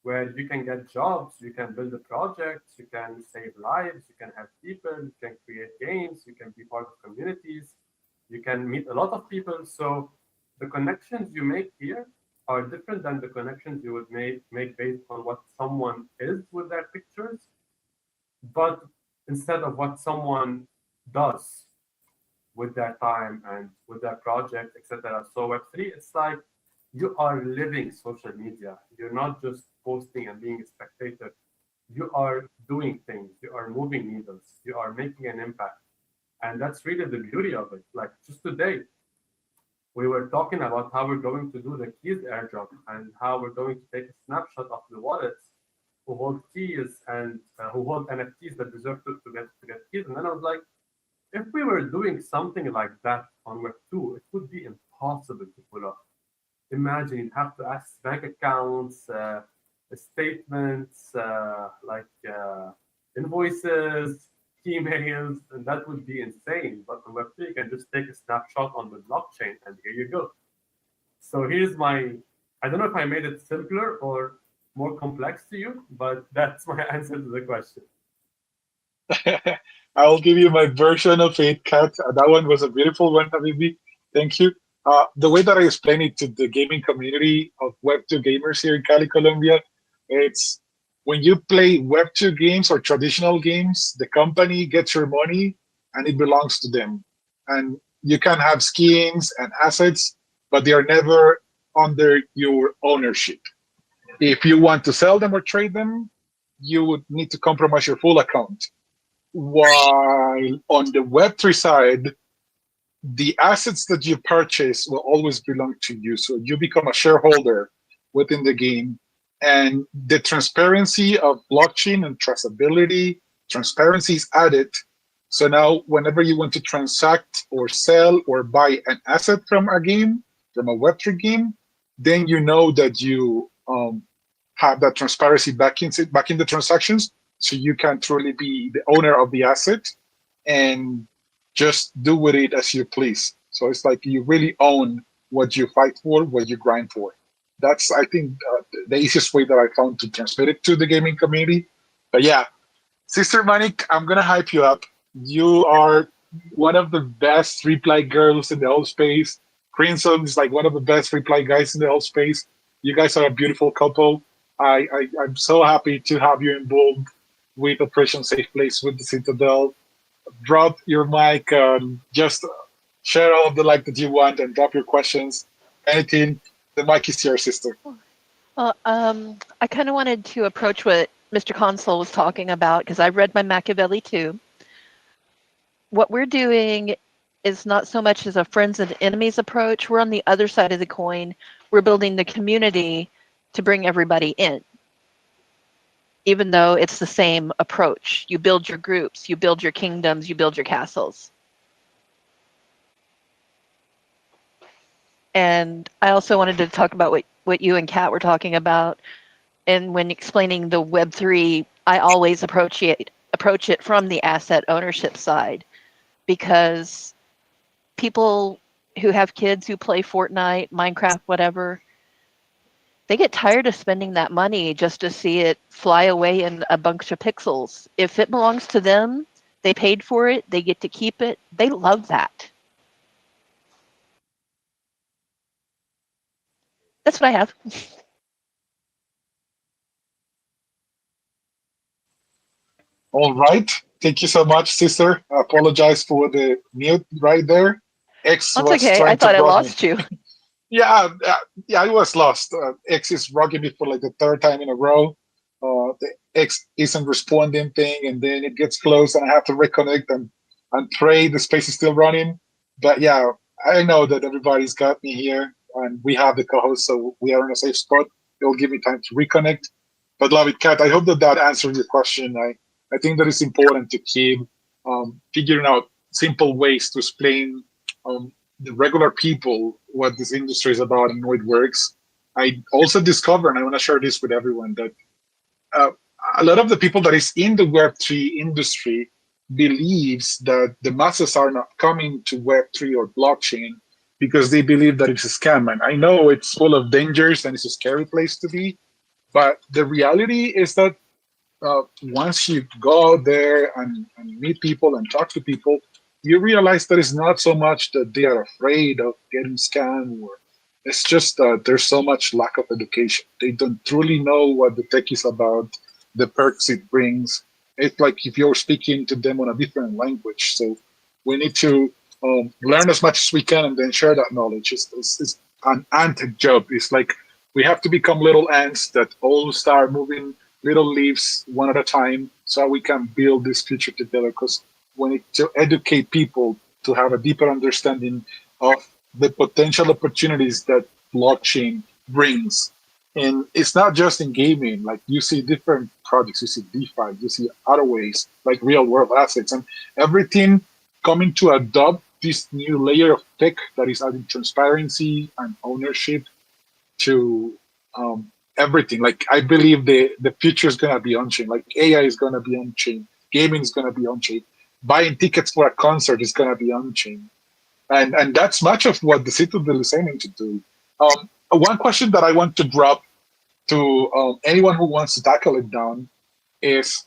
where you can get jobs, you can build a project, you can save lives, you can have people, you can create games, you can be part of communities, you can meet a lot of people. So the connections you make here are different than the connections you would make based on what someone is with their pictures, but instead of what someone does with their time and with their project, etc. So Web3, it's like you are living social media. You're not just posting and being a spectator. You are doing things. You are moving needles. You are making an impact. And that's really the beauty of it. Like just today, we were talking about how we're going to do the keys airdrop and how we're going to take a snapshot of the wallets who hold keys and who hold NFTs that deserve to get keys. And then I was like, if we were doing something like that on Web2, it would be impossible to pull off. Imagine you'd have to access bank accounts, statements, invoices, emails, and that would be insane. But on Web3, you can just take a snapshot on the blockchain, and here you go. So here's my, I don't know if I made it simpler or more complex to you, but that's my answer to the question. I'll give you my version of it, Kat. That one was a beautiful one, Habibi. Thank you. The way that I explain it to the gaming community of Web2 gamers here in Cali, Colombia, it's when you play Web2 games or traditional games, the company gets your money and it belongs to them. And you can have skins and assets, but they are never under your ownership. If you want to sell them or trade them, you would need to compromise your full account. While on the Web3 side, the assets that you purchase will always belong to you. So you become a shareholder within the game. And the transparency of blockchain and traceability, transparency is added. So now whenever you want to transact or sell or buy an asset from a game, from a Web3 game, then you know that you have that transparency back in the transactions. So you can truly be the owner of the asset and just do with it as you please. So it's like you really own what you fight for, what you grind for. That's, I think, the easiest way that I found to transmit it to the gaming community. But yeah, Sister Manik, I'm going to hype you up. You are one of the best reply girls in the whole space. Crimson is like one of the best reply guys in the whole space. You guys are a beautiful couple. I'm so happy to have you involved with Operation Safe Place with the Citadel. Drop your mic, just share all of the like that you want and drop your questions. Anything, the mic is yours, sister. Well, I kind of wanted to approach what Mr. Console was talking about because I read my Machiavelli too. What we're doing is not so much as a friends and enemies approach. We're on the other side of the coin. We're building the community to bring everybody in. Even though it's the same approach. You build your groups, you build your kingdoms, you build your castles. And I also wanted to talk about what you and Kat were talking about. And when explaining the Web3, I always approach it from the asset ownership side. Because people who have kids who play Fortnite, Minecraft, whatever, they get tired of spending that money just to see it fly away in a bunch of pixels. If it belongs to them, they paid for it, they get to keep it, they love that. That's what I have. All right. Thank you so much, sister. I apologize for the mute right there. X That's was okay. I trying thought to I block lost me. you. Yeah, I was lost. X is rocking me for like the third time in a row. The X isn't responding thing, and then it gets closed, and I have to reconnect and pray the space is still running. But yeah, I know that everybody's got me here, and we have the co-host, so we are in a safe spot. It'll give me time to reconnect. But love it, Kat. I hope that answered your question. I think that it's important to keep figuring out simple ways to explain the regular people what this industry is about and how it works. I also discovered, and I want to share this with everyone, that a lot of the people that is in the Web3 industry believes that the masses are not coming to Web3 or blockchain because they believe that it's a scam. And I know it's full of dangers and it's a scary place to be, but the reality is that once you go out there and meet people and talk to people, you realize that it's not so much that they are afraid of getting scammed or It's just there's so much lack of education. They don't truly know what the tech is about, the perks it brings. It's like if you're speaking to them on a different language. So we need to learn as much as we can and then share that knowledge. It's an ant job. It's like we have to become little ants that all start moving little leaves one at a time so we can build this future together. Because we need to educate people to have a deeper understanding of the potential opportunities that blockchain brings. And it's not just in gaming, like you see different projects, you see DeFi, you see other ways, like real world assets, and everything coming to adopt this new layer of tech that is adding transparency and ownership to everything. Like I believe the future is gonna be on chain. Like AI is gonna be on chain, gaming is gonna be on chain, buying tickets for a concert is gonna be on chain. And that's much of what the Citadel is aiming to do. One question that I want to drop to anyone who wants to tackle it down is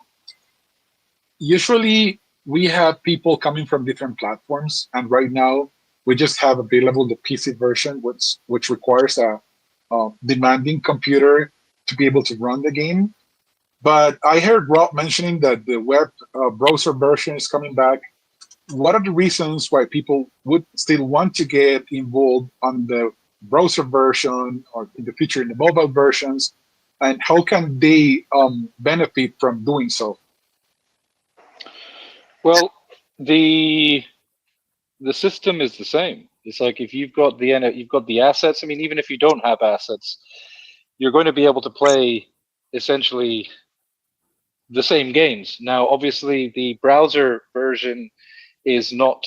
usually we have people coming from different platforms, and right now we just have available the PC version, which requires a demanding computer to be able to run the game. But I heard Rob mentioning that the web browser version is coming back. What are the reasons why people would still want to get involved on the browser version or in the future in the mobile versions, and how can they benefit from doing so? Well, the system is the same. It's like if you've got the assets. I mean, even if you don't have assets, you're going to be able to play essentially the same games. Now, obviously, the browser version is not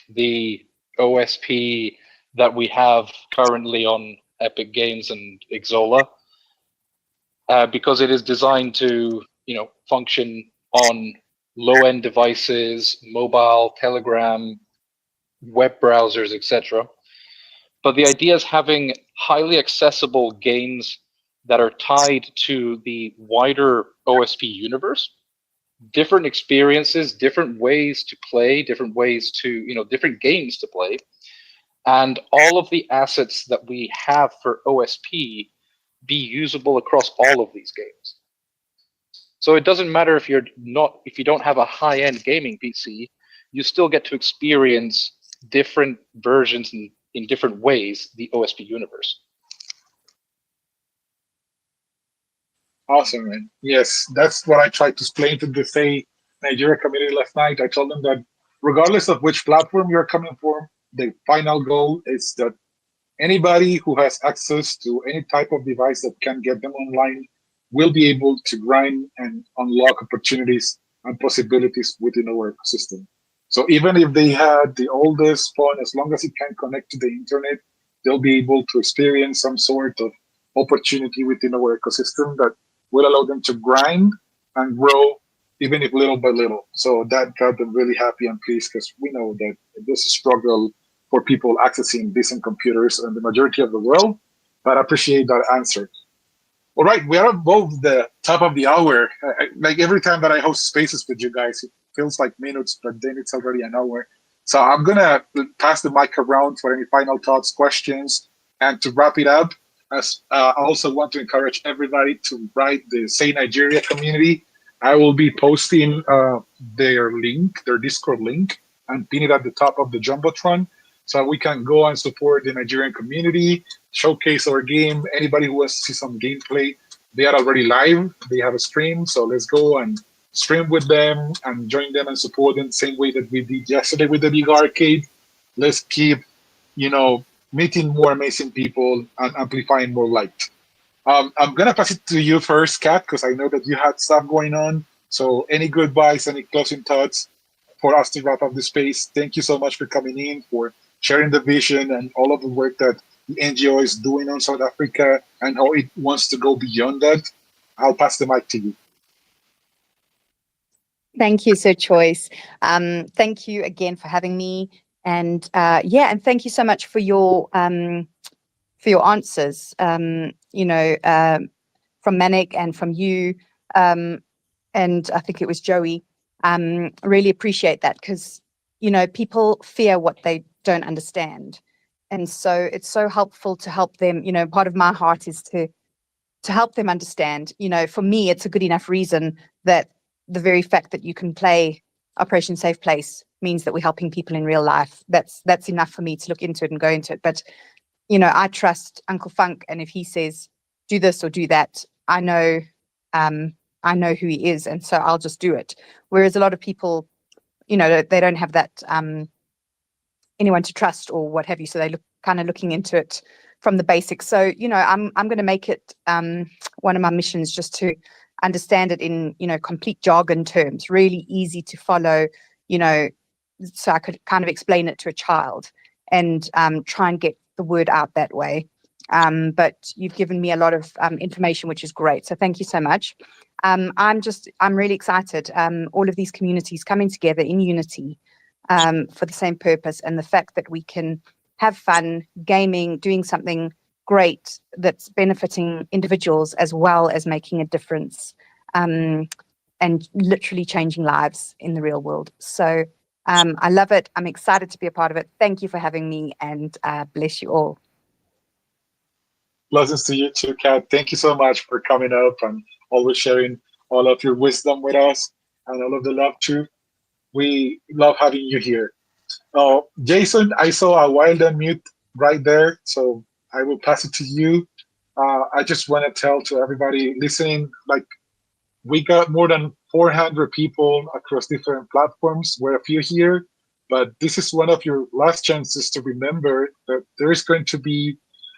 the OSP that we have currently on Epic Games and Xsolla, because it is designed to, function on low-end devices, mobile, Telegram, web browsers, etc. But the idea is having highly accessible games that are tied to the wider OSP universe, different experiences, different ways to play, different ways to, different games to play. And all of the assets that we have for OSP be usable across all of these games. So it doesn't matter if you don't have a high-end gaming PC, you still get to experience different versions in different ways the OSP universe. Awesome, man. Yes, that's what I tried to explain to the Say Nigeria community last night. I told them that regardless of which platform you're coming from, the final goal is that anybody who has access to any type of device that can get them online will be able to grind and unlock opportunities and possibilities within our ecosystem. So even if they had the oldest phone, as long as it can connect to the internet, they'll be able to experience some sort of opportunity within our ecosystem that will allow them to grind and grow, even if little by little. So that got them really happy and pleased, because we know that this is a struggle for people accessing decent computers in the majority of the world. But I appreciate that answer. All right, we are above the top of the hour. Like every time that I host spaces with you guys, it feels like minutes, but then it's already an hour. So I'm gonna pass the mic around for any final thoughts, questions, and to wrap it up. As I also want to encourage everybody to write the Say Nigeria community. I will be posting their link, their Discord link, and pin it at the top of the Jumbotron, so we can go and support the Nigerian community, showcase our game. Anybody who wants to see some gameplay, they are already live. They have a stream, so let's go and stream with them and join them and support them the same way that we did yesterday with the big arcade. Let's keep, meeting more amazing people and amplifying more light. I'm gonna pass it to you first, Kat, because I know that you had stuff going on. So any goodbyes, any closing thoughts for us to wrap up the space? Thank you so much for coming in, for sharing the vision and all of the work that the NGO is doing on South Africa and how it wants to go beyond that. I'll pass the mic to you. Thank you, Sir Choice. Thank you again for having me, and and thank you so much for your answers. From Manic and from you, and I think it was Joey. Really appreciate that, because people fear what they don't understand, And so it's so helpful to help them. Part of my heart is to help them understand. For me, it's a good enough reason that the very fact that you can play Operation Safe Place means that we're helping people in real life. That's enough for me to look into it and go into it. But I trust Uncle Funk, and if he says do this or do that, I know who he is, and so I'll just do it. Whereas a lot of people, they don't have that anyone to trust or what have you, so they kind of looking into it from the basics. So I'm going to make it one of my missions just to understand it in complete jargon terms, really easy to follow, so I could kind of explain it to a child and try and get the word out that way. But you've given me a lot of information, which is great, so thank you so much. I'm really excited, all of these communities coming together in unity for the same purpose, and the fact that we can have fun gaming, doing something great that's benefiting individuals as well as making a difference, and literally changing lives in the real world. So I love it. I'm excited to be a part of it. Thank you for having me, and bless you all. Blessings to you too, Kat. Thank you so much for coming up and always sharing all of your wisdom with us and all of the love too. We love having you here. Jason, I saw a wild unmute right there, so I will pass it to you. I just want to tell to everybody listening, like, we got more than 400 people across different platforms. We're a few here, but this is one of your last chances to remember that there is going to be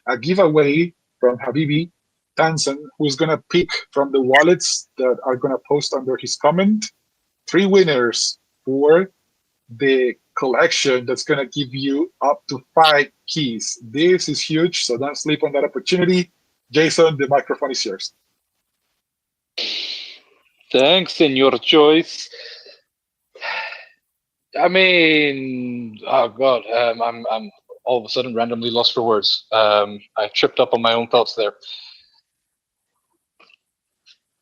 a giveaway from Habibi Tansen, who's going to pick from the wallets that are going to post under his comment 3 winners for the collection that's going to give you up to 5 keys. This is huge, so don't sleep on that opportunity. Jason, the microphone is yours. Thanks, Senor Choice. I mean, oh God, I'm all of a sudden randomly lost for words. I tripped up on my own thoughts there.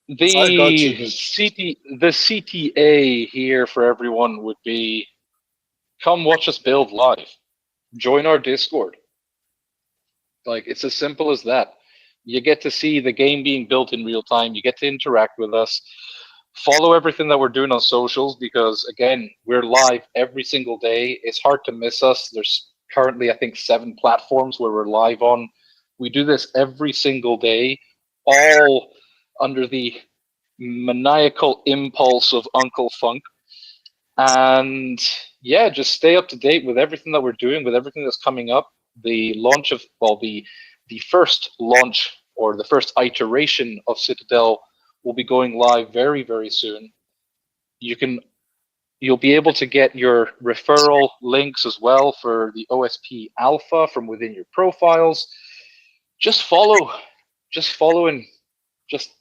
The CTA here for everyone would be, come watch us build live. Join our Discord. Like, it's as simple as that. You get to see the game being built in real time. You get to interact with us. Follow everything that we're doing on socials, because again, we're live every single day. It's hard to miss us. There's currently, I think, 7 platforms where we're live on. We do this every single day, all under the maniacal impulse of Uncle Funk. And yeah, just stay up to date with everything that we're doing, with everything that's coming up. The launch of, well, the first launch, or the first iteration of Citadel, will be going live very, very soon. You'll be able to get your referral links as well for the OSP Alpha from within your profiles. Just follow and just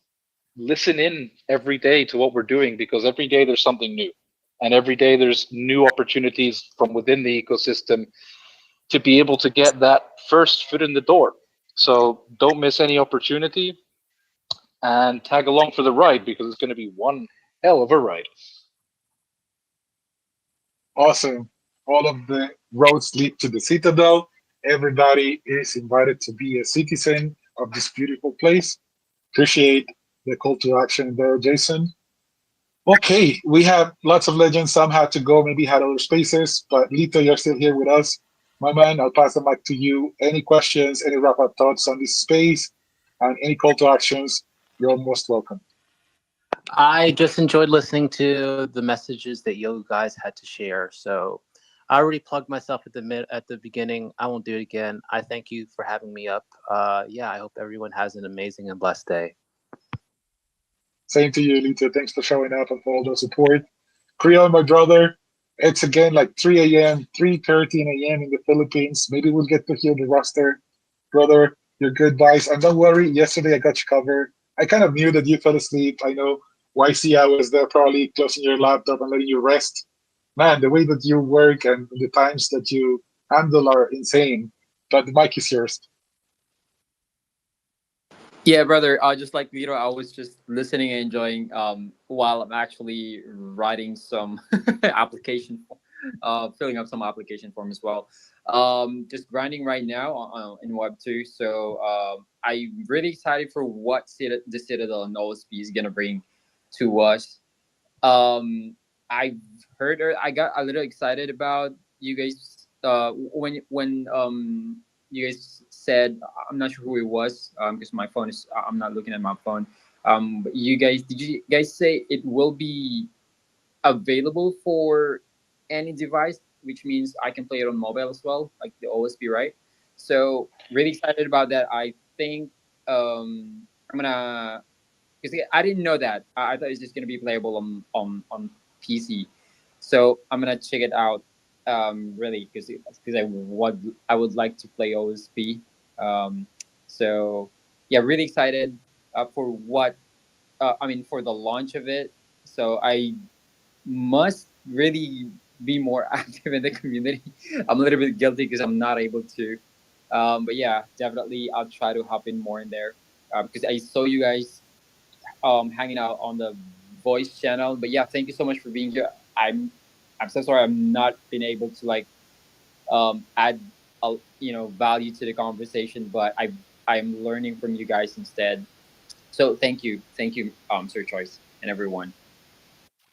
listen in every day to what we're doing, because every day there's something new, and every day there's new opportunities from within the ecosystem to be able to get that first foot in the door. So don't miss any opportunity, and tag along for the ride, because it's going to be one hell of a ride. Awesome. All of the roads lead to the Citadel. Everybody is invited to be a citizen of this beautiful place. Appreciate the call to action there, Jason. Okay, we have lots of legends. Some had to go, maybe had other spaces, but Lito, you're still here with us. My man, I'll pass the mic to you. Any questions, any wrap-up thoughts on this space, and any call to actions, you're most welcome. I just enjoyed listening to the messages that you guys had to share. So I already plugged myself at the beginning. I won't do it again. I thank you for having me up. Yeah, I hope everyone has an amazing and blessed day. Same to you, Lito. Thanks for showing up and for all the support. Creole, my brother, it's again like 3 a.m., 3:13 a.m. in the Philippines. Maybe we'll get to hear the roster. Brother, your goodbyes. And don't worry, yesterday I got you covered. I kind of knew that you fell asleep. I know YC, I was there probably closing your laptop and letting you rest. Man, the way that you work and the times that you handle are insane. But the mic is yours. Yeah, brother. Just like Vito, I was just listening and enjoying while I'm actually writing some application, filling up some application form as well. Just grinding right now in Web2. So I'm really excited for what the Citadel and OSP is gonna bring to us. I heard, I got a little excited about you guys when you guys said, I'm not sure who it was because my phone is, I'm not looking at my phone. But did you guys say it will be available for any device, which means I can play it on mobile as well, like the OSP, right? So really excited about that. I think I'm gonna, because I didn't know that. I thought it's just gonna be playable on PC. So I'm gonna check it out. Really, because I would like to play OSP. So yeah, really excited for what I mean for the launch of it. So I must really be more active in the community. I'm a little bit guilty because I'm not able to. But yeah, definitely I'll try to hop in more in there because I saw you guys hanging out on the voice channel. But yeah, thank you so much for being here. I'm so sorry I'm not been able to like add value to the conversation, but I'm learning from you guys instead. So thank you, Sir Choice and everyone.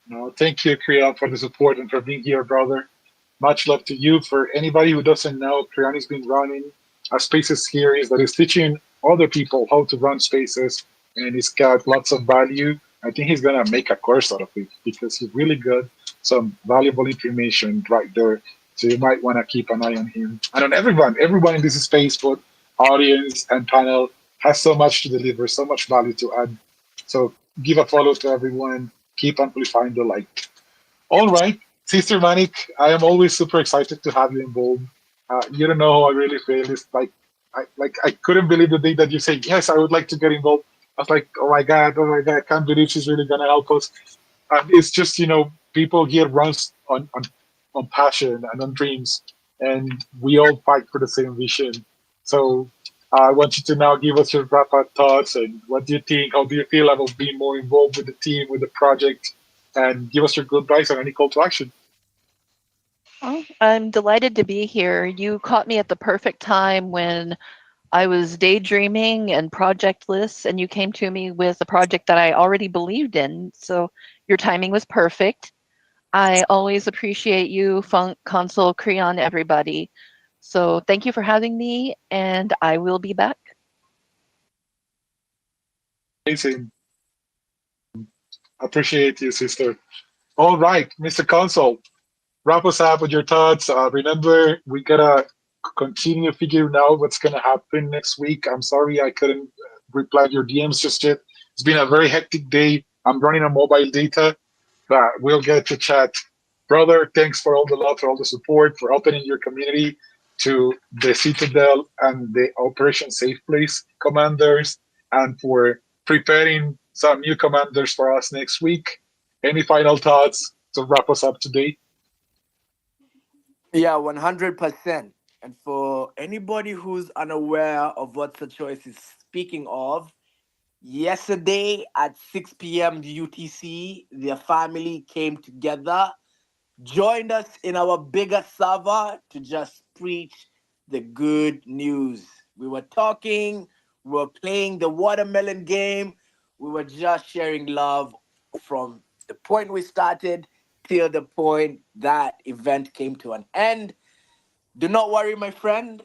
No, thank you, Kriya, for the support and for being here, brother. Much love to you. For anybody who doesn't know, Kriani's been running a spaces series that is teaching other people how to run spaces, and he's got lots of value. I think he's gonna make a course out of it because he's really good. Some valuable information right there. So you might want to keep an eye on him and on everyone in this space, both audience and panel, has so much to deliver, so much value to add. So give a follow to everyone. Keep amplifying the light. All right, Sister Manik, I am always super excited to have you involved. You don't know how I really feel. It's I couldn't believe the day that you said yes, I would like to get involved. I was like, oh my god, I can't believe she's really gonna help us. It's just people here runs on passion and on dreams, and we all fight for the same vision. So I want you to now give us your wrap up thoughts and what do you think? How do you feel about being more involved with the team, with the project, and give us your good advice on any call to action. Oh, I'm delighted to be here. You caught me at the perfect time when I was daydreaming and project lists, and you came to me with a project that I already believed in. So your timing was perfect. I always appreciate you, Funk, Console, Creon, everybody. So thank you for having me, and I will be back. Amazing. Appreciate you, sister. All right, Mr. Console, wrap us up with your thoughts. Remember, we gotta continue figuring out what's gonna happen next week. I'm sorry I couldn't reply to your DMs just yet. It's been a very hectic day. I'm running on mobile data, but we'll get to chat. Brother, thanks for all the love, for all the support, for opening your community to the Citadel and the Operation Safe Place commanders, and for preparing some new commanders for us next week. Any final thoughts to wrap us up today? Yeah, 100%. And for anybody who's unaware of what the choice is speaking of, yesterday at 6 p.m. UTC, their family came together, joined us in our bigger server to just preach the good news. We were talking, we were playing the watermelon game, we were just sharing love from the point we started till the point that event came to an end. Do not worry, my friend.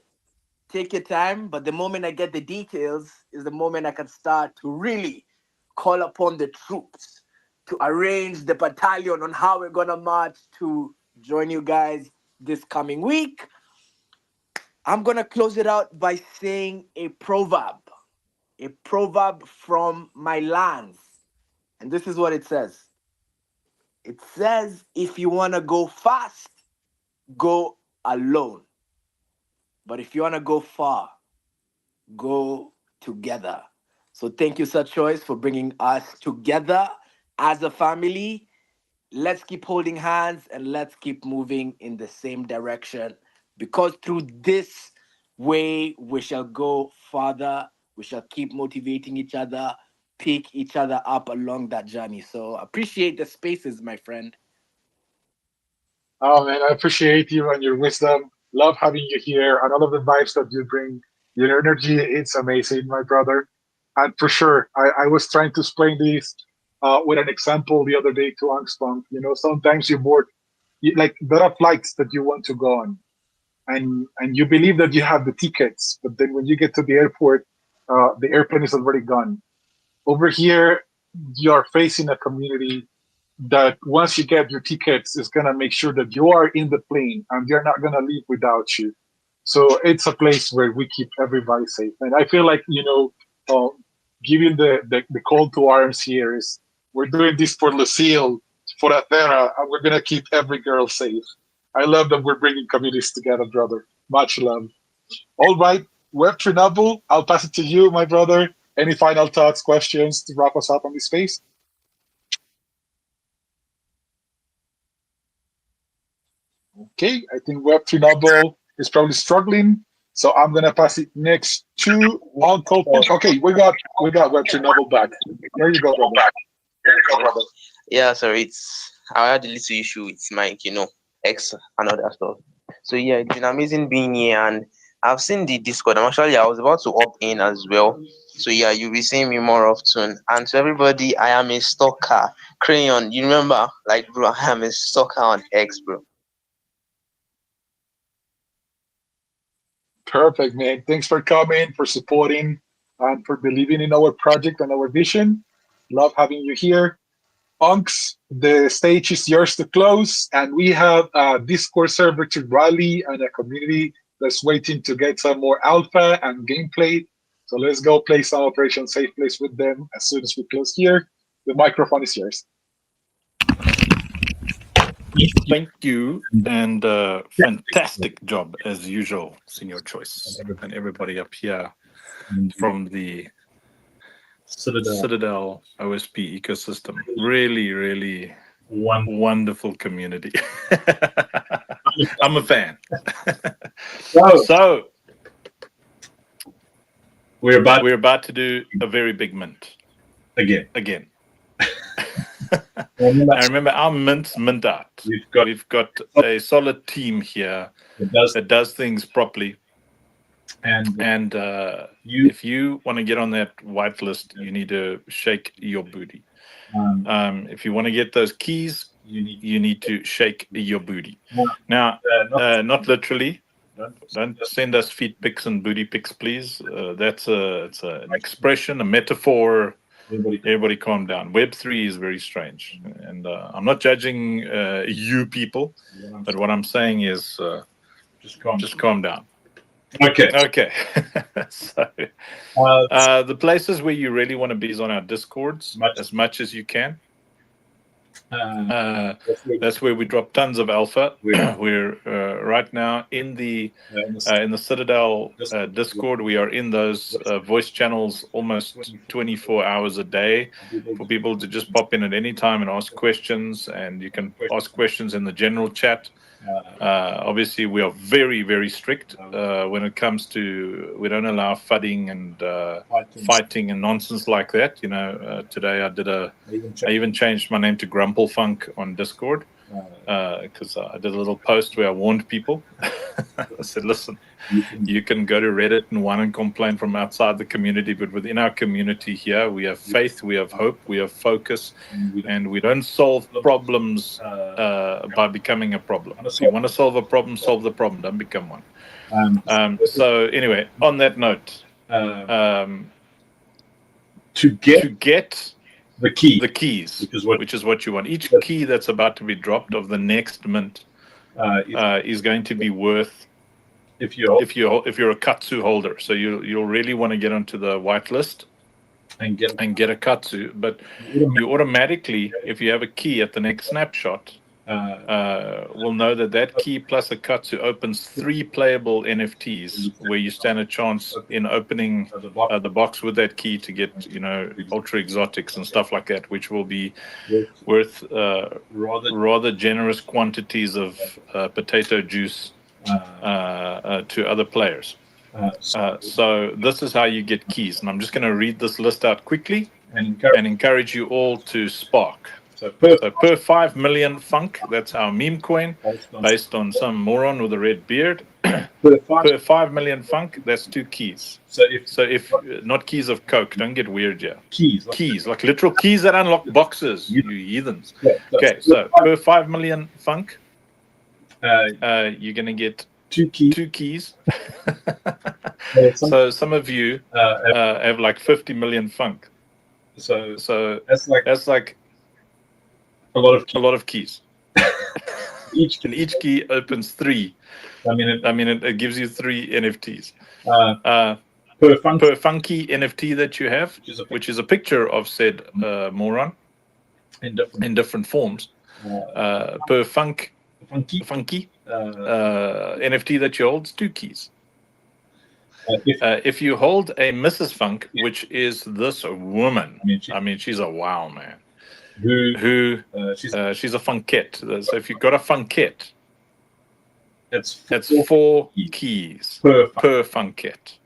Take your time, but the moment I get the details is the moment I can start to really call upon the troops to arrange the battalion on how we're gonna march to join you guys this coming week. I'm gonna close it out by saying a proverb from my lands. And this is what it says. It says, if you wanna go fast, go alone. But if you wanna go far, go together. So thank you, Sir Choice, for bringing us together as a family. Let's keep holding hands and let's keep moving in the same direction, because through this way we shall go farther. We shall keep motivating each other, pick each other up along that journey. So appreciate the spaces, my friend. Oh man, I appreciate you and your wisdom. Love having you here, and all of the vibes that you bring. Your energy, it's amazing, my brother. And for sure, I was trying to explain this with an example the other day to Angstrom. Sometimes you board, like there are flights that you want to go on, and you believe that you have the tickets, but then when you get to the airport, the airplane is already gone. Over here, you're facing a community that once you get your tickets is going to make sure that you are in the plane and they're not going to leave without you. So it's a place where we keep everybody safe. And I feel like, giving the call to arms here is we're doing this for Lucille, for Athera, and we're going to keep every girl safe. I love that we're bringing communities together, brother. Much love. All right, Web3 Noble, I'll pass it to you, my brother. Any final thoughts, questions to wrap us up on this space? Okay, I think Web3 Noble is probably struggling, so I'm gonna pass it next to Uncle Punch. Okay, we got Web3 Noble back. There you go, brother. Yeah, sorry, I had a little issue with mic, X and other stuff. So yeah, it's been amazing being here, and I've seen the Discord. I was about to opt in as well. So yeah, you'll be seeing me more often. And to everybody, I am a stalker. Crayon, you remember? Like, bro, I am a stalker on X, bro. Perfect, man. Thanks for coming, for supporting, and for believing in our project and our vision. Love having you here. Unks, the stage is yours to close, and we have a Discord server to rally and a community that's waiting to get some more alpha and gameplay. So let's go play some Operation Safe Place with them as soon as we close here. The microphone is yours. Thank you, and fantastic job as usual, Senior Choice, and everybody up here from the Citadel OSP ecosystem. Really, really wonderful community. I'm a fan. So we're about to do a very big mint again. I remember our mint out. We've got a solid team here that does things properly. And if you want to get on that whitelist, you need to shake your booty. If you want to get those keys, you need to shake your booty. Now, not literally. Don't send us feet pics and booty pics, please. It's an expression, a metaphor. Everybody calm down. Web3 is very strange. And I'm not judging you people, but what I'm saying is just calm down. Okay. So, the places where you really want to be is on our Discords as much as you can. That's where we drop tons of alpha. We're right now in the Citadel Discord. We are in those voice channels almost 24 hours a day for people to just pop in at any time and ask questions. And you can ask questions in the general chat. Obviously, we are very, very strict when it comes to, we don't allow fudding and fighting and nonsense like that. Today I even changed my name to Grumple Funk on Discord because I did a little post where I warned people. I said, listen, you can go to Reddit and whine and complain from outside the community, but within our community here, we have faith, we have hope, we have focus, and we don't solve problems by becoming a problem. If you want to solve a problem, solve the problem, don't become one. So anyway, on that note, to get the keys, which is what you want. Each key that's about to be dropped of the next mint is going to be worth, if you're a Katsu holder. So you'll really want to get onto the whitelist and get a Katsu. But you automatically, if you have a key at the next snapshot, will know that key plus a Katsu opens 3 playable NFTs where you stand a chance in opening the box with that key to get ultra exotics and stuff like that, which will be worth rather generous quantities of potato juice to other players. So this is how you get keys, and I'm just going to read this list out quickly and encourage you all to spark. So per 5 million funk, that's our meme coin, based on some moron with a red beard. per 5 million funk, that's 2 keys. So if not keys of Coke, don't get weird here. Keys, like literal keys that unlock boxes, you heathens. Okay, so per 5 million funk, you're gonna get 2 keys. So some of you have like 50 million funk. So that's like a lot of keys. And each key opens 3. I mean, it gives you 3 NFTs. Per funky NFT that you have, which is a picture of said moron in different forms. Per funky NFT that you hold, 2 keys. If you hold a Mrs. Funk, which is this woman, I mean, she's a wow, man. She's a funkette. So if you've got a funkette, that's 4 keys per funkette.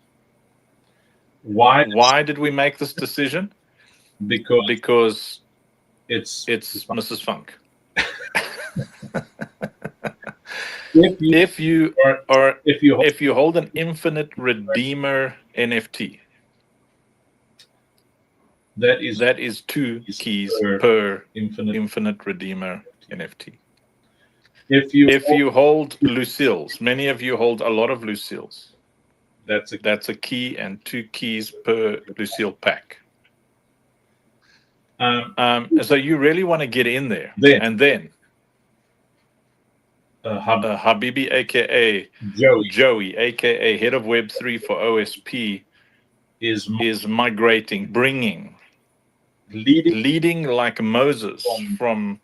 Why did we make this decision? Because it's Mrs. Funk. If you hold an infinite redeemer NFT, that is 2 keys per infinite redeemer NFT. If you hold Lucille's, many of you hold a lot of Lucille's. That's a key and 2 keys per Lucille pack. So you really want to get in there, and then Habibi, aka Joey, aka head of Web3 for OSP, is migrating, leading like Moses from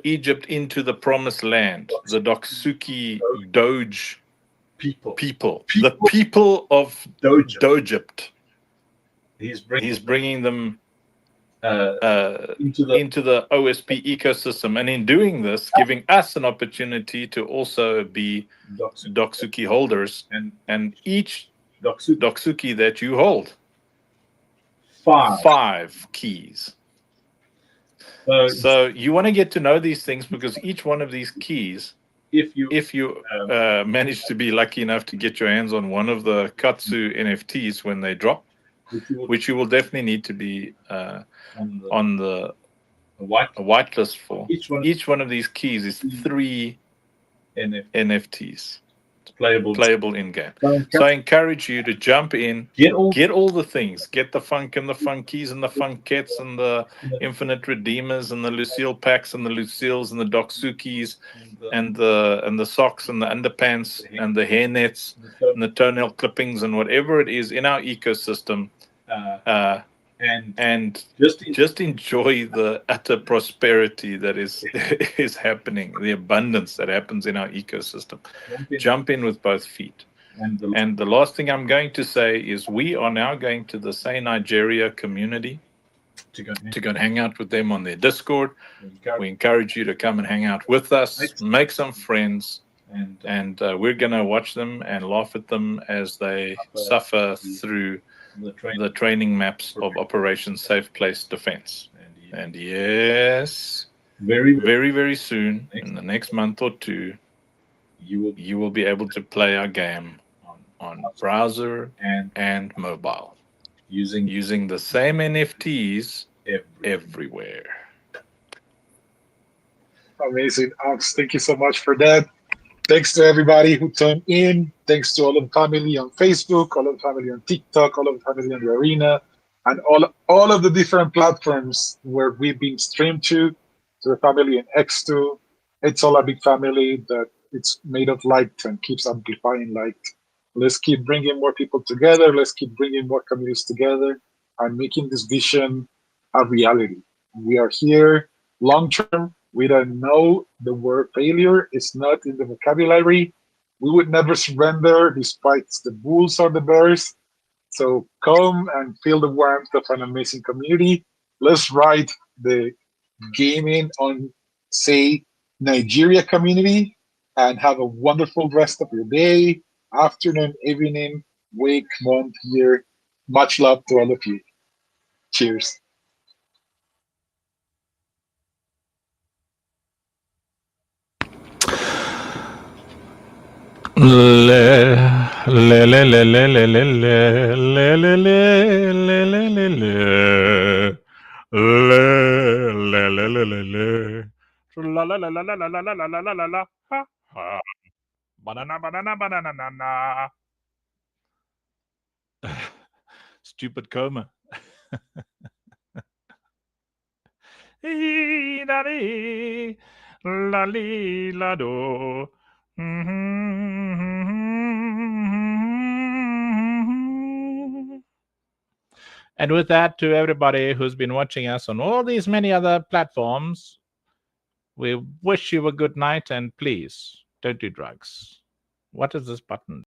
Egypt into the promised land, the Doksuki Doge people, the people of Dojegypt. He's bringing them into the OSP ecosystem, and in doing this, giving us an opportunity to also be Doksuki holders, and each Doksuki that you hold, 5 keys. So you want to get to know these things, because each one of these keys, if you manage to be lucky enough to get your hands on one of the Katsu NFTs when they drop, which you will definitely need to be on the whitelist for. Each one of these keys is 3 NFTs. Playable in game. So I encourage you to jump in, get all the things, get the funk and the funkies and the funkettes and the infinite redeemers and the Lucille packs and the Lucille's and the Doksukis and the socks and the underpants and the hair nets and the toenail clippings and whatever it is in our ecosystem. And just enjoy the utter prosperity that is happening, the abundance that happens in our ecosystem. Jump in with both feet. And the last thing I'm going to say is we are now going to the Say Nigeria community to go and hang out with them on their Discord. We encourage you to come and hang out with us, make some friends, and we're going to watch them and laugh at them as they suffer through the training maps of Operation Safe Place Defense. And yes, very, very soon, in the next month or 2, you will be able to play our game on browser and mobile using the same NFTs everywhere. Amazing, Ox. Thank you so much for that. Thanks to everybody who tuned in. Thanks to all of the family on Facebook, all of the family on TikTok, all of the family on the Arena, and all of the different platforms where we've been streamed to the family in X2. It's all a big family that it's made of light and keeps amplifying light. Let's keep bringing more people together. Let's keep bringing more communities together and making this vision a reality. We are here long term. We don't know the word failure. It's not in the vocabulary. We would never surrender despite the bulls or the bears. So come and feel the warmth of an amazing community. Let's ride the gaming on, say, Nigeria community, and have a wonderful rest of your day, afternoon, evening, week, month, year. Much love to all of you. Cheers. Banana. Stupid coma. La li la do. And with that, to everybody who's been watching us on all these many other platforms, we wish you a good night, and please don't do drugs. What is this button?